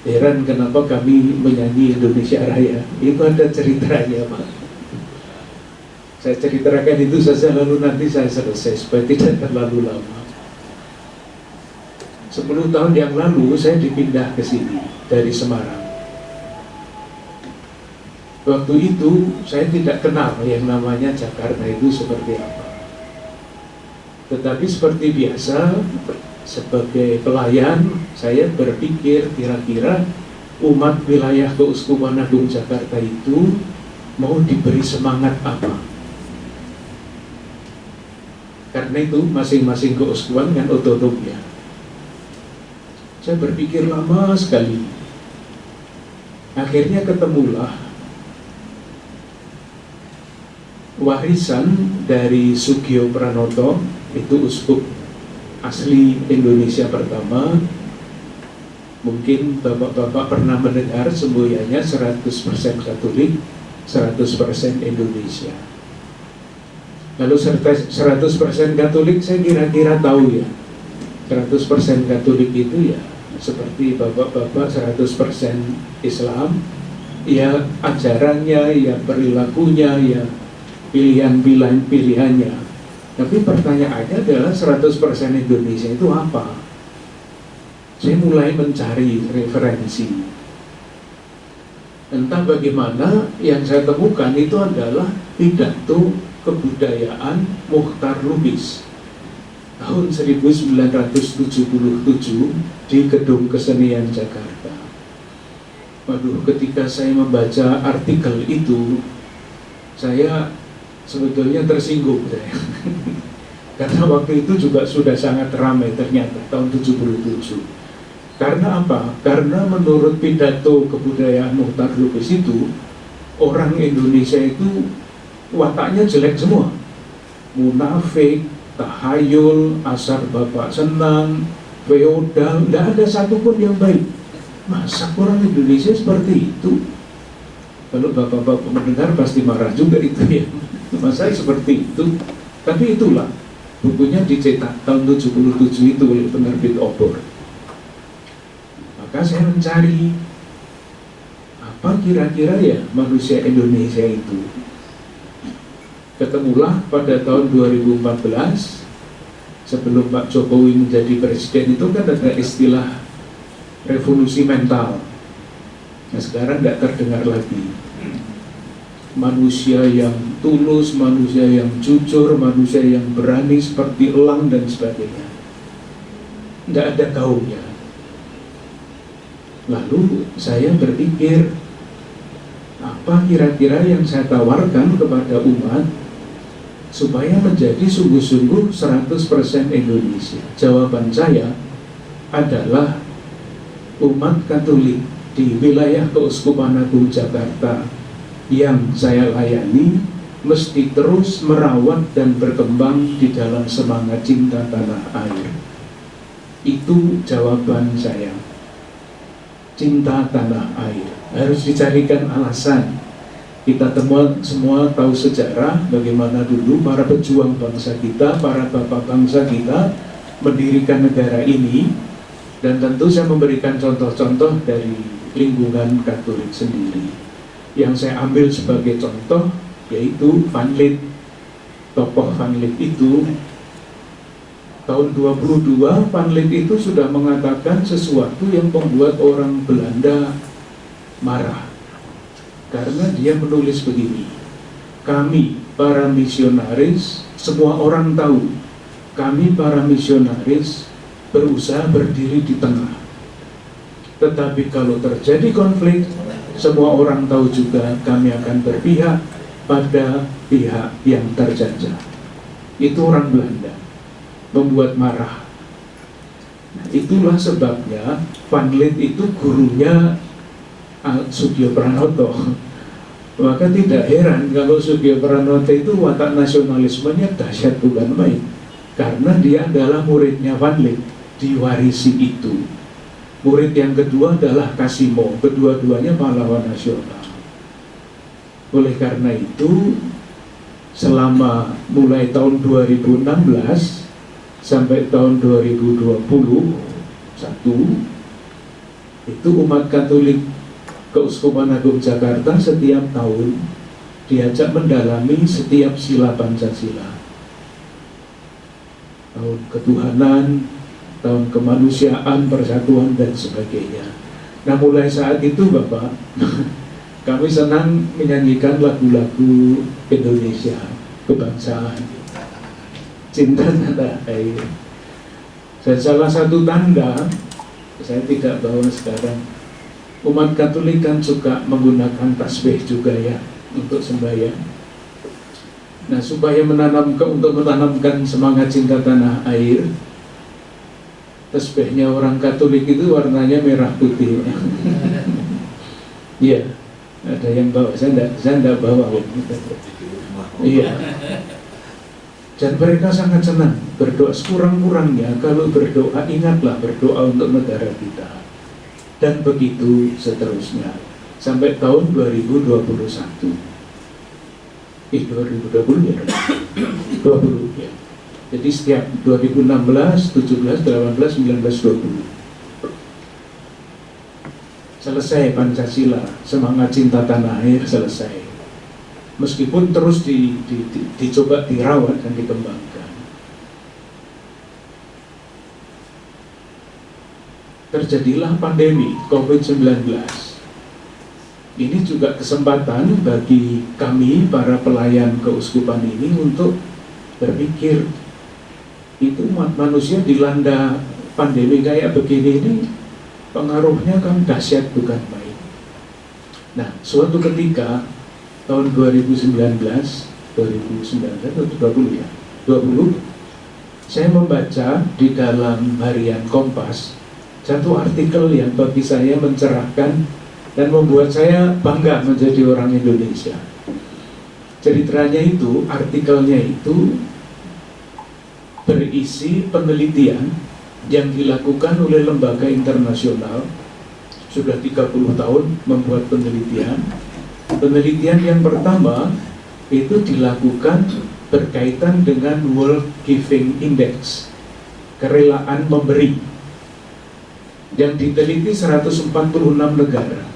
heran kenapa kami menyanyi Indonesia Raya. Itu ada ceritanya, Pak. Saya ceritakan itu saja, lalu nanti saya selesai supaya tidak terlalu lama. 10 tahun yang lalu saya dipindah ke sini dari Semarang. Waktu itu saya tidak kenal yang namanya Jakarta itu seperti apa. Tetapi seperti biasa, sebagai pelayan, saya berpikir kira-kira umat wilayah Keuskupan Agung Jakarta itu mau diberi semangat apa. Karena itu masing-masing keuskupan kan otonom ya. Saya berpikir lama sekali. Akhirnya ketemulah warisan dari Sugio Pranoto, itu uskup asli Indonesia pertama. Mungkin bapak-bapak pernah mendengar semboyannya 100% Katolik, 100% Indonesia. Lalu 100% Katolik saya kira-kira tahu ya. 100% Katolik itu ya seperti bapak-bapak 100% Islam, ya ajarannya, ya perilakunya, ya pilihannya. Tapi pertanyaannya adalah 100% Indonesia itu apa? Saya mulai mencari referensi. Entah bagaimana, yang saya temukan itu adalah pidato kebudayaan Muchtar Lubis tahun 1977 di Gedung Kesenian Jakarta. Waduh, ketika saya membaca artikel itu, saya sebetulnya tersinggung saya. Karena waktu itu juga sudah sangat ramai ternyata tahun 77. Karena apa? Karena menurut pidato kebudayaan Muchtar Lubis itu, orang Indonesia itu wataknya jelek semua. Munafik, tahayul, asar bapak senang, feodal, tidak ada satupun yang baik. Masa orang Indonesia seperti itu? Kalau bapak-bapak mendengar pasti marah juga itu ya. Masa seperti itu? Tapi itulah, bukunya dicetak tahun 77 itu oleh penerbit Obor. Maka saya mencari apa kira-kira ya manusia Indonesia itu. Ketemulah pada tahun 2014, sebelum Pak Jokowi menjadi presiden itu kan ada istilah revolusi mental. Nah sekarang tidak terdengar lagi. Manusia yang tulus, manusia yang jujur, manusia yang berani seperti elang dan sebagainya. Tidak ada gaungnya. Lalu saya berpikir, apa kira-kira yang saya tawarkan kepada umat supaya menjadi sungguh-sungguh 100% Indonesia? Jawaban saya adalah umat Katolik di wilayah Keuskupan Agung Jakarta yang saya layani mesti terus merawat dan berkembang di dalam semangat cinta tanah air. Itu jawaban saya. Cinta tanah air. Harus dicarikan alasan. Kita semua tahu sejarah bagaimana dulu para pejuang bangsa kita, para bapak bangsa kita mendirikan negara ini, dan tentu saya memberikan contoh-contoh dari lingkungan Katolik sendiri. Yang saya ambil sebagai contoh yaitu Van Lith. Tokoh Van Lith itu tahun 22, Van Lith itu sudah mengatakan sesuatu yang membuat orang Belanda marah. Karena dia menulis begini, kami para misionaris, semua orang tahu, kami para misionaris berusaha berdiri di tengah. Tetapi kalau terjadi konflik, semua orang tahu juga kami akan berpihak pada pihak yang terjajah. Itu orang Belanda, membuat marah Nah, itulah sebabnya Vanlit itu gurunya Sugio Pranoto. Maka tidak heran kalau Sugio Pranoto itu watak nasionalismenya dahsyat bukan main, karena dia adalah muridnya Vanlit, diwarisi itu. Murid yang kedua adalah Kasimo, kedua-duanya pahlawan nasional. Oleh karena itu, selama mulai tahun 2016 sampai tahun 2021, itu umat Katolik Keuskupan Agung Jakarta setiap tahun diajak mendalami setiap sila Pancasila. Tahun ketuhanan, tahun kemanusiaan, persatuan, dan sebagainya. Nah, mulai saat itu Bapak, kami senang menyanyikan lagu-lagu Indonesia, kebangsaan, cinta tanah air. Dan salah satu tanda, saya tidak bawa sekarang, umat Katolik kan suka menggunakan tasbih juga ya untuk sembahyang. Nah, supaya untuk menanamkan semangat cinta tanah air, tasbihnya orang Katolik itu warnanya merah putih. Iya, ada yang bawa, saya enggak bawa. Iya. Dan mereka sangat senang berdoa. Sekurang-kurangnya kalau berdoa, ingatlah berdoa untuk negara kita. Dan begitu seterusnya sampai tahun 2021. 2020 ya. 20 ya. Jadi setiap 2016, 17, 18, 19, 20 selesai Pancasila, semangat cinta tanah air selesai. Meskipun terus dicoba dirawat dan dikembangkan. Terjadilah pandemi COVID-19. Ini juga kesempatan bagi kami para pelayan keuskupan ini untuk berpikir, itu umat manusia dilanda pandemi kayak begini ini pengaruhnya kan dahsyat bukan main. Nah, suatu ketika tahun 2019 atau 20 ya, 20, saya membaca di dalam harian Kompas satu artikel yang bagi saya mencerahkan dan membuat saya bangga menjadi orang Indonesia. Ceritanya itu, artikelnya itu berisi penelitian yang dilakukan oleh lembaga internasional, sudah 30 tahun membuat penelitian. Penelitian yang pertama itu dilakukan berkaitan dengan World Giving Index, kerelaan memberi, yang diteliti 146 negara.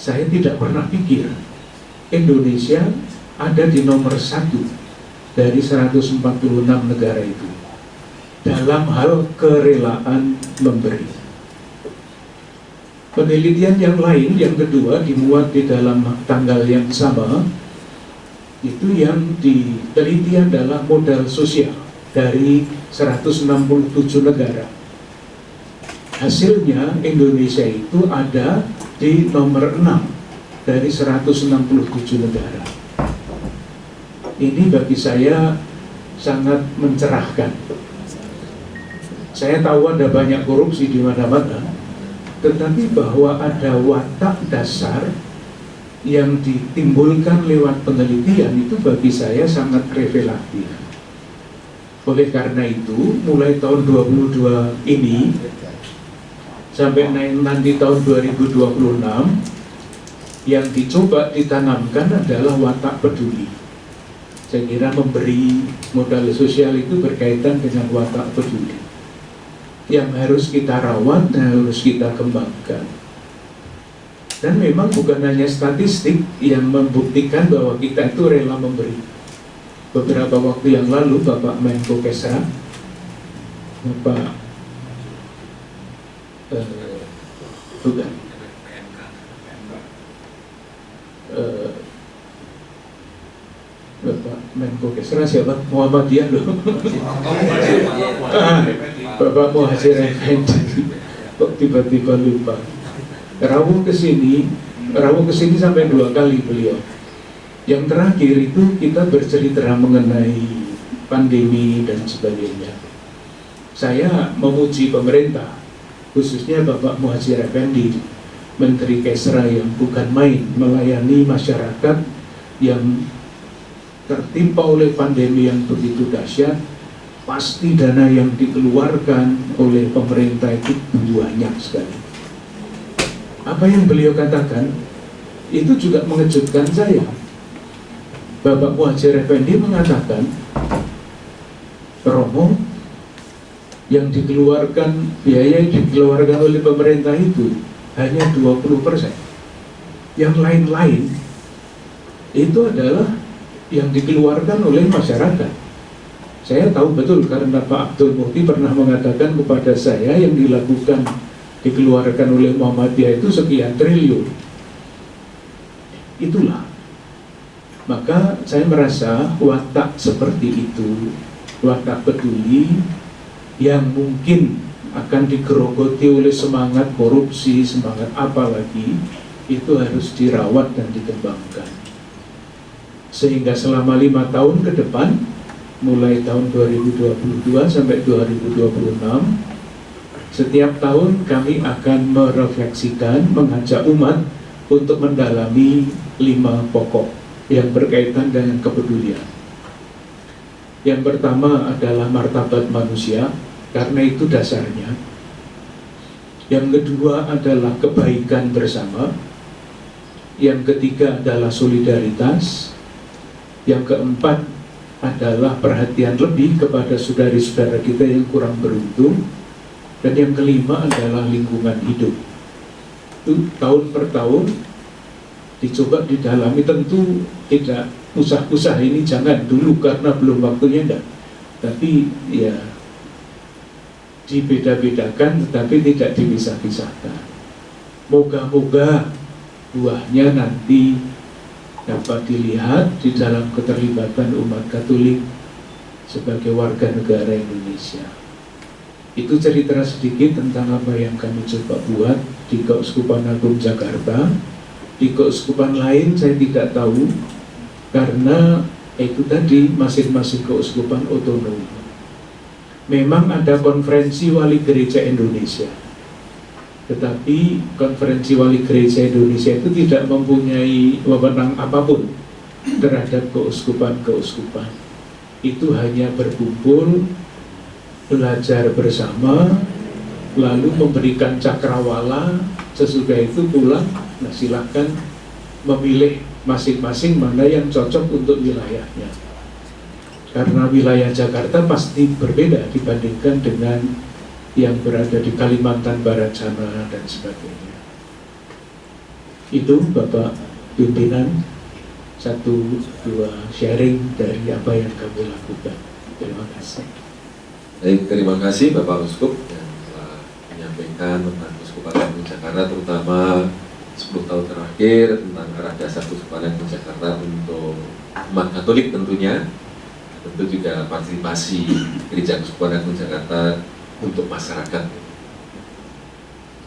Saya tidak pernah pikir Indonesia ada di nomor 1 dari 146 negara itu dalam hal kerelaan memberi. Penelitian yang lain, yang kedua, dimuat di dalam tanggal yang sama, itu yang diteliti adalah modal sosial dari 167 negara. Hasilnya Indonesia itu ada di nomor 6 dari 167 negara. Ini bagi saya sangat mencerahkan. Saya tahu ada banyak korupsi di mana-mana, tetapi bahwa ada watak dasar yang ditimbulkan lewat penelitian itu bagi saya sangat revelatif. Oleh karena itu, mulai tahun 22 ini sampai nanti tahun 2026, yang dicoba ditanamkan adalah watak peduli. Saya kira memberi modal sosial itu berkaitan dengan watak peduli yang harus kita rawat dan harus kita kembangkan. Dan memang bukan hanya statistik yang membuktikan bahwa kita itu rela memberi. Beberapa waktu yang lalu Bapak Menko Kesra, Bapak Bapak Menko Kesra siapa? Muhammadiyah loh. Bapak Muhajir Effendi. Kok tiba-tiba lupa. Rawuh kesini sampai 2 kali beliau. Yang terakhir itu kita bercerita mengenai pandemi dan sebagainya. saya memuji pemerintah, khususnya Bapak Muhadjir Effendi, Menteri Kesra yang bukan main melayani masyarakat yang tertimpa oleh pandemi yang begitu dahsyat. Pasti dana yang dikeluarkan oleh pemerintah itu banyak sekali. Apa yang beliau katakan itu juga mengejutkan saya. Bapak Muhadjir Effendi mengatakan, Romo, yang dikeluarkan, biaya yang dikeluarkan oleh pemerintah itu hanya 20%. Yang lain-lain itu adalah yang dikeluarkan oleh masyarakat. Saya tahu betul karena Pak Abdul Muhti pernah mengatakan kepada saya yang dikeluarkan oleh Muhammadiyah itu sekian triliun. Itulah. Maka saya merasa watak seperti itu, watak peduli yang mungkin akan digerogoti oleh semangat korupsi, semangat apa lagi, itu harus dirawat dan dikembangkan. Sehingga selama 5 tahun ke depan, mulai tahun 2022 sampai 2026, setiap tahun kami akan merefleksikan, mengajak umat untuk mendalami 5 pokok yang berkaitan dengan kepedulian. Yang pertama adalah martabat manusia, karena itu dasarnya. Yang kedua adalah kebaikan bersama. Yang ketiga adalah solidaritas. Yang keempat adalah perhatian lebih kepada saudari-saudara kita yang kurang beruntung. Dan yang kelima adalah lingkungan hidup. Itu tahun per tahun dicoba didalami, tentu tidak usah-usah ini jangan dulu karena belum waktunya, enggak. Tapi ya dibeda-bedakan tetapi tidak dipisah-pisahkan. Moga-moga buahnya nanti dapat dilihat di dalam keterlibatan umat Katolik sebagai warga negara Indonesia. Itu cerita sedikit tentang apa yang kami coba buat di Keuskupan Agung Jakarta. Di keuskupan lain saya tidak tahu, karena itu tadi masing-masing keuskupan otonom. Memang ada konferensi wali gereja Indonesia, tetapi konferensi wali gereja Indonesia itu tidak mempunyai wewenang apapun terhadap keuskupan-keuskupan. Itu hanya berkumpul, belajar bersama, lalu memberikan cakrawala, sesudah itu pulang. Nah, silahkan memilih masing-masing mana yang cocok untuk wilayahnya. Karena wilayah Jakarta pasti berbeda dibandingkan dengan yang berada di Kalimantan Barat sana dan sebagainya. Itu Bapak Pimpinan, 1-2 sharing dari apa yang kami lakukan. Terima kasih. Baik, terima kasih Bapak Uskup yang telah menyampaikan tentang Keuskupan Agung Jakarta, terutama 10 tahun terakhir tentang arah dasar Keuskupan Agung Jakarta untuk umat Katolik tentunya, tentu juga partisipasi Gereja Keuskupan Agung Jakarta untuk masyarakat.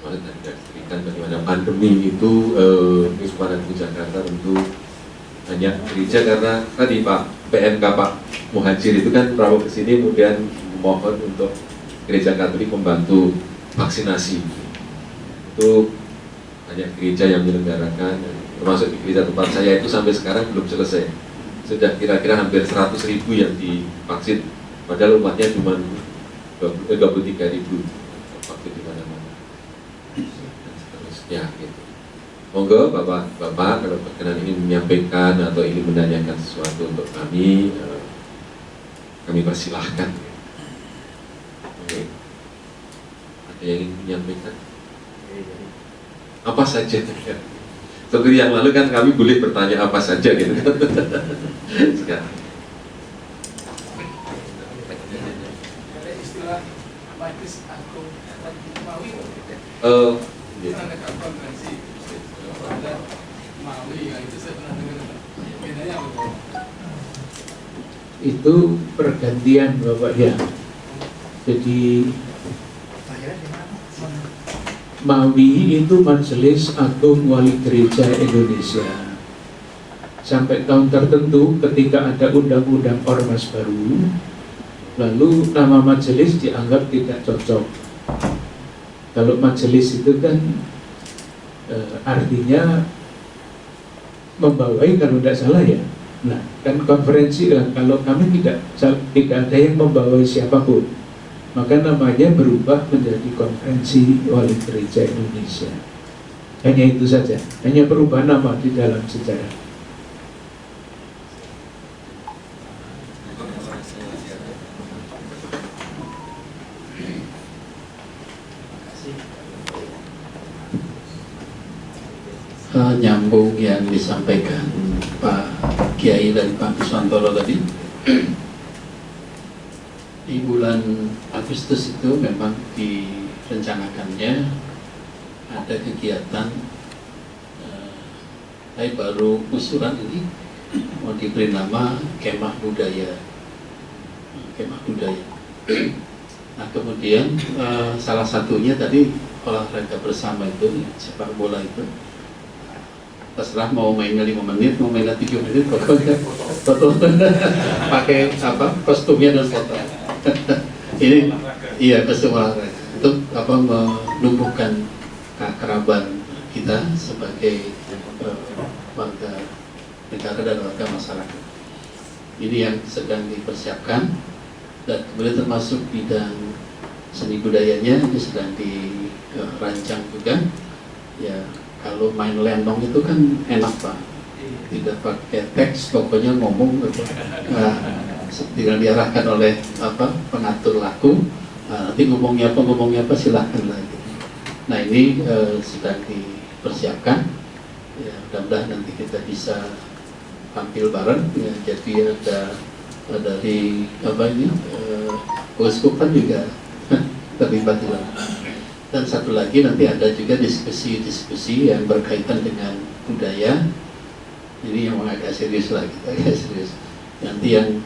Maksudnya tidak diberikan bagaimana pandemi itu Keuskupan Agung Jakarta tentu banyak gereja, karena tadi Pak PMK Pak Muhadjir itu kan prawo kesini kemudian memohon untuk Gereja Katolik membantu vaksinasi. Itu banyak gereja yang menyelenggarakan, termasuk di gereja tempat saya itu sampai sekarang belum selesai. Sudah kira-kira hampir 100.000 yang divaksin, padahal umatnya cuma 23.000 vaksin di mana-mana. Dan seterusnya gitu. Monggo Bapak-Bapak kalau berkenan ingin menyampaikan atau ingin menanyakan sesuatu untuk kami persilahkan. Oke. Ada yang ingin menyampaikan? Apa saja? Seperti yang lalu kan kami boleh bertanya apa saja gitu. Sekarang. Istilah Majlis Agung Mawi. Konferensi Mawi yang itu saya pernah dengar. Bedanya apa? Itu pergantian Bapak ya. Jadi Mawi itu Majelis Agung Wali Gereja Indonesia. Sampai tahun tertentu ketika ada undang-undang ormas baru, lalu nama majelis dianggap tidak cocok. Kalau majelis itu kan artinya membawai, kalau tidak salah ya. Nah, kan konferensi kalau kami tidak ada yang membawai siapapun, maka namanya berubah menjadi Konferensi Wali Gereja Indonesia. Hanya itu saja, hanya perubahan nama di dalam sejarah. Nyambung yang disampaikan Pak Kiai dan Pak Kuswantoro tadi. Di bulan Agustus itu memang direncanakannya ada kegiatan, saya baru usulan ini mau diberi nama Kemah Budaya. Nah kemudian salah satunya tadi olahraga bersama itu, sepak bola itu, terserah mau mainnya 5 menit, mau mainnya 7 menit, pokoknya foto pakai kostumnya dan foto. Ini iya kostum olahraga untuk menumbuhkan keakraban kita sebagai warga negara dan warga masyarakat. Ini yang sedang dipersiapkan, dan kemudian termasuk bidang seni budayanya ini sedang dirancang juga. Ya, kalau main lenong itu kan enak Pak, tidak pakai teks, pokoknya ngomong gitu. Tinggal diarahkan oleh pengatur laku. Nanti ngomongnya apa silahkan lagi. Nah ini sedang dipersiapkan. Ya, mudah-mudahan nanti kita bisa tampil bareng. Ya, jadi ada dari keuskupan juga terlibat di dalam. Dan satu lagi nanti ada juga diskusi-diskusi yang berkaitan dengan budaya. Ini yang agak serius lah, kita agak serius. Nanti yang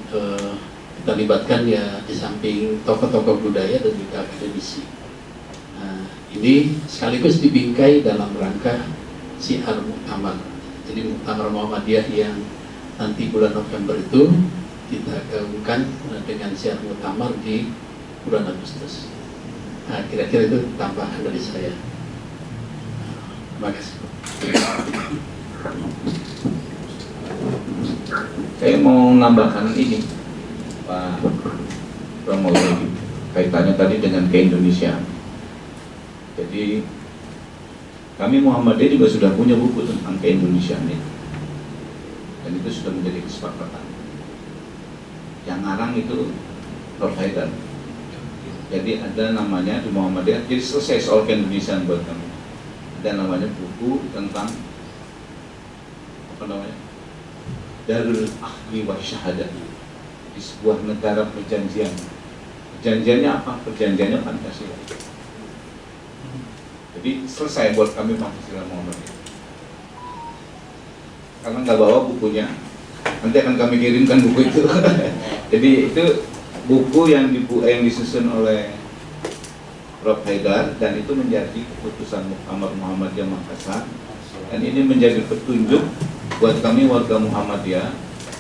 kita libatkan ya di samping tokoh-tokoh budaya dan juga akademisi. Nah, ini sekaligus dibingkai dalam rangka Syiar Muktamar. Jadi Muktamar Muhammadiyah yang nanti bulan November itu kita gabungkan dengan Syiar Muktamar di bulan Agustus. Nah, kira-kira itu tambahan dari saya. Terima kasih. Saya mau nambahkan ini, Pak Pramono, kaitannya tadi dengan keindonesiaan. Jadi kami Muhammadiyah juga sudah punya buku tentang keindonesiaan itu, dan itu sudah menjadi kesepakatan. Yang ngarang itu Prof. Haidar. Jadi ada namanya di Muhammadiyah, jadi selesai soal keindonesiaan buat kami. Ada namanya buku tentang Darul Ahli wa Syahadah, di sebuah negara perjanjian. Perjanjiannya apa? Perjanjiannya Pancasila. Jadi selesai buat kami Pancasila Muhammadiyah. Karena nggak bawa bukunya, nanti akan kami kirimkan buku itu. Jadi itu buku yang disusun oleh Prof. Haidar, dan itu menjadi keputusan Muktamar Muhammadiyah Makassar, dan ini menjadi petunjuk buat kami warga Muhammadiyah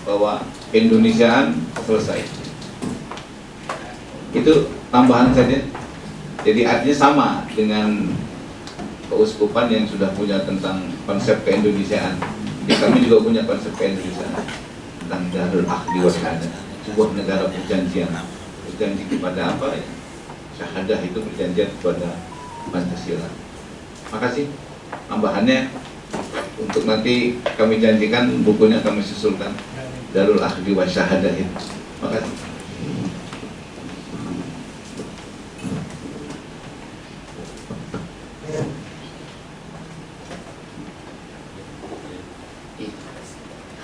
bahwa keindonesiaan selesai. Itu tambahan saja. Jadi artinya sama dengan keuskupan yang sudah punya tentang konsep keindonesiaan. Jadi kami juga punya konsep keindonesiaan tentang Darul Ahli wa Syahadah, sebuah negara perjanjian. Berjanji kepada apa ya? Syahadah itu perjanjian kepada Pancasila. Makasih. Tambahannya untuk nanti kami janjikan bukunya kami susulkan, Darul Ahli wa Syahadah itu. Makasih.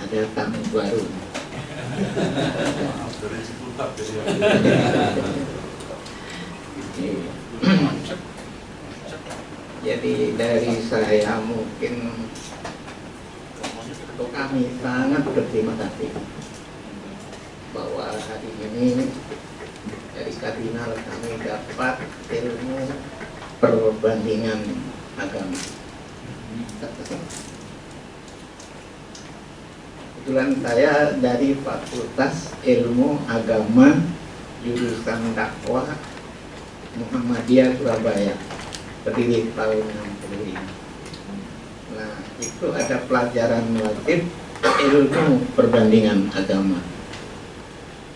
Ada tamu baru. Jadi dari saya mungkin untuk kami sangat berterima kasih bahwa hari ini dari kardinal kami dapat ilmu perbandingan agama. Kebetulan saya dari Fakultas Ilmu Agama jurusan dakwah Muhammadiyah Surabaya, berdiri tahun 65. Nah, itu ada pelajaran wajib ilmu perbandingan agama.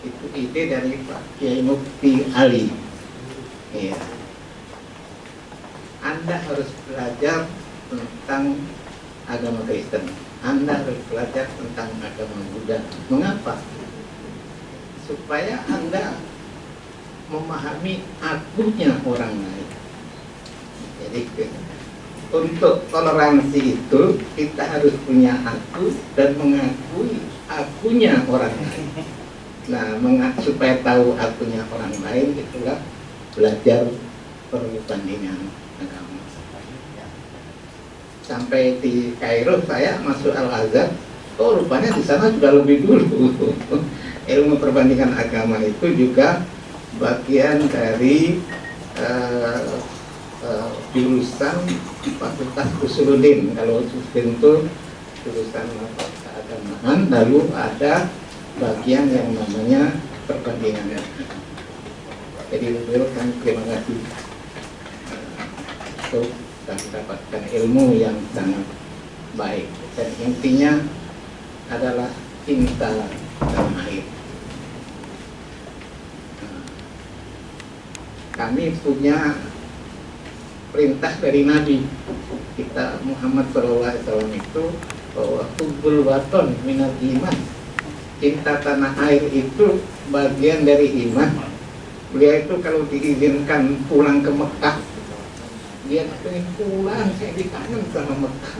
Itu ide dari Pak Kiai Mufti Ali. Iya. Anda harus belajar tentang agama Kristen. Anda harus belajar tentang agama Buddha. Mengapa? Supaya Anda memahami akunya orang lain. Jadi untuk toleransi itu kita harus punya aku dan mengakui akunya orang lain. Nah, supaya tahu akunya orang lain itulah belajar perbandingan agama. Sampai di Kairo saya masuk Al-Azhar, oh rupanya di sana juga lebih dulu. Ilmu perbandingan agama itu juga bagian dari jurusan Fakultas Usuluddin. Kalau Usuluddin itu jurusan keagamaan, lalu ada bagian yang namanya perbandingan. Jadi beliau kan terima kasih untuk mendapatkan ilmu yang sangat baik, dan intinya adalah cinta tanah air. Kami punya perintah dari Nabi kita Muhammad SAW itu bahwa hubbul waton minal iman, cinta tanah air itu bagian dari iman. Beliau itu kalau diizinkan pulang ke Mekah, dia pengen pulang, saya dikangen sama Mekah.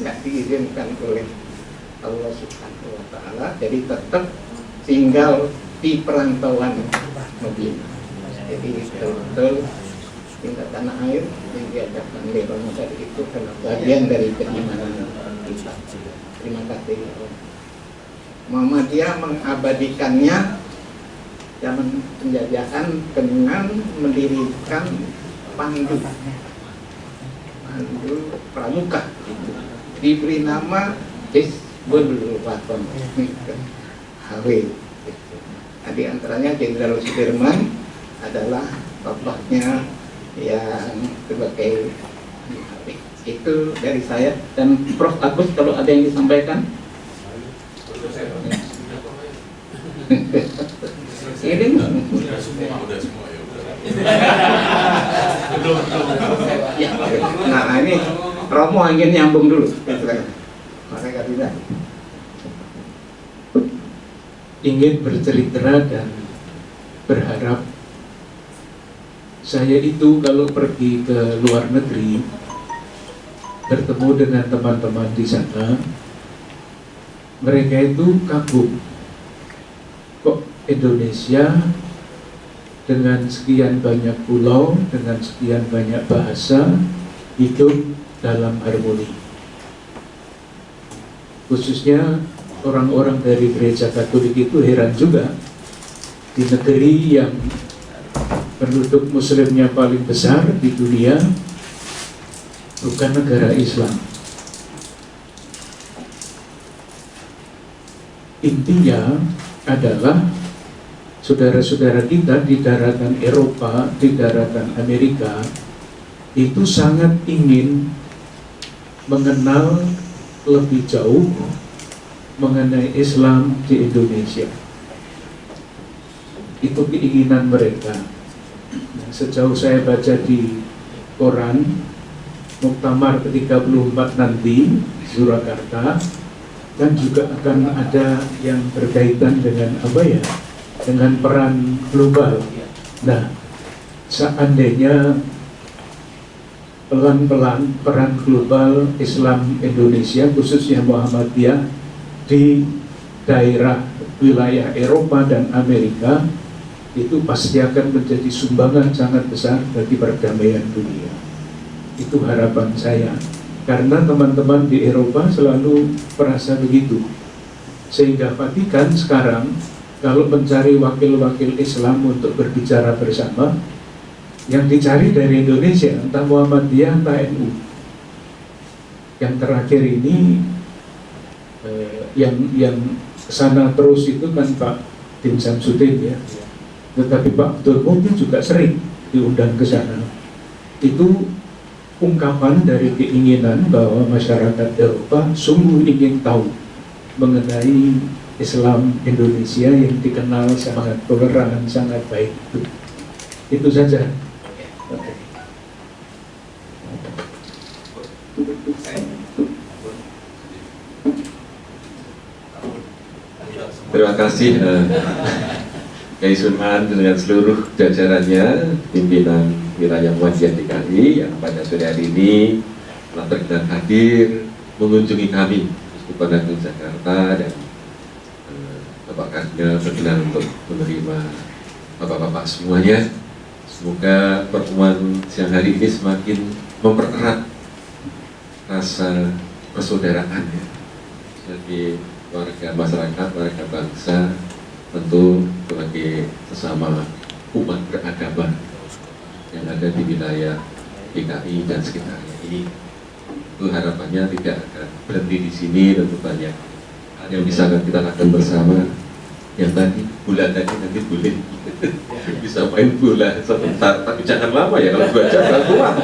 Nggak diizinkan oleh Allah Subhanahu wa Ta'ala, jadi tetap tinggal di perantauan Madinah. Jadi betul-betul cinta tanah air yang diajarkan oleh Ramadan itu adalah bagian dari keimanan kita. Terima kasih. Muhammadiyah mengabadikannya zaman penjajahan dengan mendirikan pandu pramuka, diberi nama Hizbul Waton HW. Nah, di antaranya Jenderal Sudirman adalah tokohnya yang sebagai itu dari saya. Dan Prof. Agus kalau ada yang disampaikan. Ini Udah semua ya. Nah ini Romo ingin nyambung dulu. Maka tidak ingin bercerita dan berharap saya itu kalau pergi ke luar negeri bertemu dengan teman-teman di sana, mereka itu kagum kok Indonesia dengan sekian banyak pulau, dengan sekian banyak bahasa hidup dalam harmoni. Khususnya orang-orang dari gereja Katolik itu heran juga, di negeri yang penduduk muslimnya paling besar di dunia bukan negara Islam. Intinya adalah saudara-saudara kita di daratan Eropa, di daratan Amerika itu sangat ingin mengenal lebih jauh mengenai Islam di Indonesia. Itu keinginan mereka. Nah, sejauh saya baca di koran, Muktamar ke-34 nanti Surakarta kan juga akan ada yang berkaitan dengan apa ya? Dengan peran global. Nah, seandainya pelan-pelan peran global Islam Indonesia khususnya Muhammadiyah di daerah wilayah Eropa dan Amerika itu pasti akan menjadi sumbangan sangat besar bagi perdamaian dunia. Itu harapan saya, karena teman-teman di Eropa selalu merasa begitu, sehingga Vatikan sekarang kalau mencari wakil-wakil Islam untuk berbicara bersama, yang dicari dari Indonesia entah Muhammadiyah entah NU. Yang terakhir ini yang kesana terus itu kan Pak Din Samsudin ya, tetapi Pak Abdul Muti juga sering diundang ke sana. Itu ungkapan dari keinginan bahwa masyarakat Eropa sungguh ingin tahu mengenai Islam Indonesia yang dikenal sangat toleran, sangat baik. Itu saja. Oke. Terima kasih Kiai Sunan dengan seluruh jajarannya, pimpinan wilayah Muhammadiyah DKI yang pada sore hari ini telah berkenan hadir mengunjungi kami Uskupan Agung Jakarta, dan Bapak Kardinal berkenan untuk menerima Bapak-bapak semuanya. Semoga pertemuan siang hari ini semakin mempererat rasa persaudaraan ya, sebagai warga masyarakat, warga bangsa, tentu sebagai sesama umat beragama yang ada di wilayah DKI dan sekitarnya ini. Itu harapannya tidak akan berhenti di sini, tentu banyak hal yang bisa kita lakukan bersama. Yang tadi, bola tadi nanti boleh bisa main bola sebentar, tapi jangan lama ya, kalau 2 jam nggak kuat.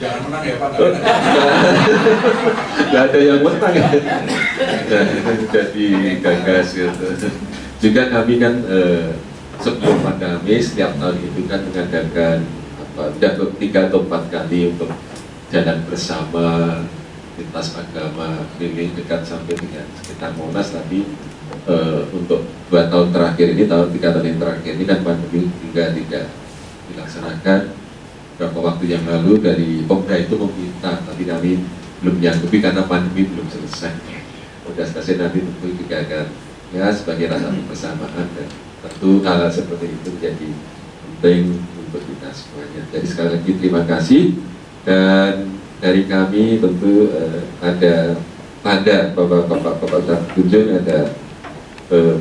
Jangan menang ya Pak. Nggak ada yang menang ya. Jadi gagas gitu. Juga kami kan sebelum pandemi setiap tahun itu kan mengadakan sudah 3 atau 4 kali untuk jalan bersama lintas agama keliling dekat sampai dengan sekitar Monas. Tapi untuk 2 tahun terakhir ini, 3 tahun yang terakhir ini kan pandemi hingga tidak dilaksanakan. Beberapa waktu yang lalu dari Pemda itu meminta, tapi kami belum nyanggupi karena pandemi belum selesai. Mudah selesai nanti tentu juga akan ya sebagai rasa kebersamaan, dan tentu hal seperti itu menjadi penting untuk kita semuanya. Jadi sekali lagi terima kasih, dan dari kami tentu ada tanda Bapak kunjung, ada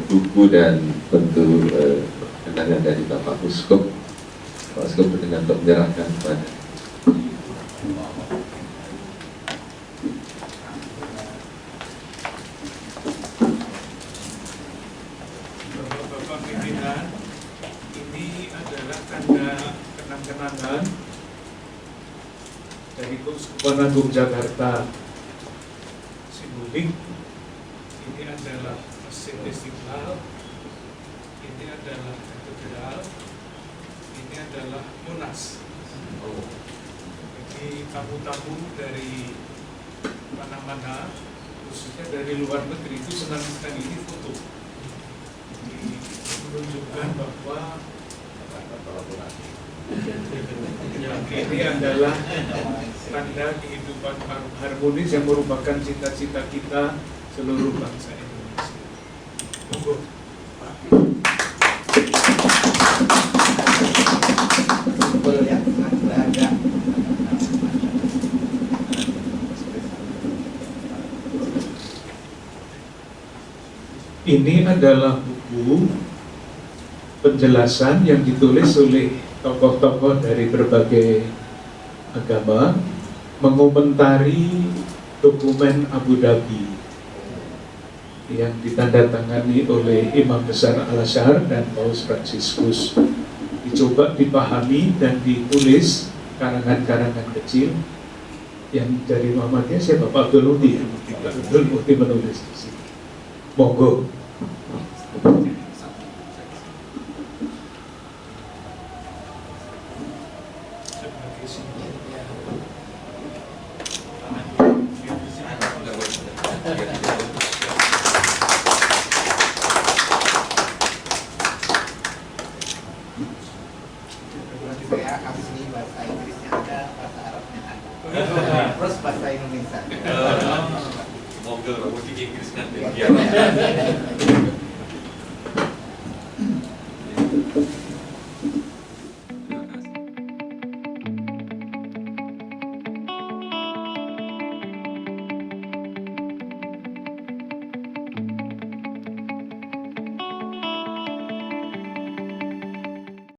buku dan tentu kenangan dari Bapak Uskup. Pak Uskup berkenan untuk menyerahkan kepada Bapak pimpinan, ini adalah tanda kenang-kenangan dari Uskupan Agung Jakarta simbolik. Ini adalah Masjid Istiqlal, ini adalah katedral, ini adalah Monas. Jadi tamu-tamu dari mana-mana, khususnya dari luar negeri itu senang sekali ini foto. Menunjukkan bahwa ini adalah tanda kehidupan harmonis yang merupakan cita-cita kita seluruh bangsa Indonesia. Monggo. yang sangat berharga. Ini adalah buku penjelasan yang ditulis oleh tokoh-tokoh dari berbagai agama mengomentari dokumen Abu Dhabi yang ditandatangani oleh Imam Besar Al-Azhar dan Paus Fransiskus. Dicoba dipahami dan ditulis karangan-karangan kecil yang dari Muhammadiyah. Siapa? Pak Abdul Muti. Pak Abdul Muti menulis di sini. Monggo. Saya asli bahasa Inggrisnya ada, bahasa Arabnya ada, terus bahasa Indonesia. Moga Inggris kan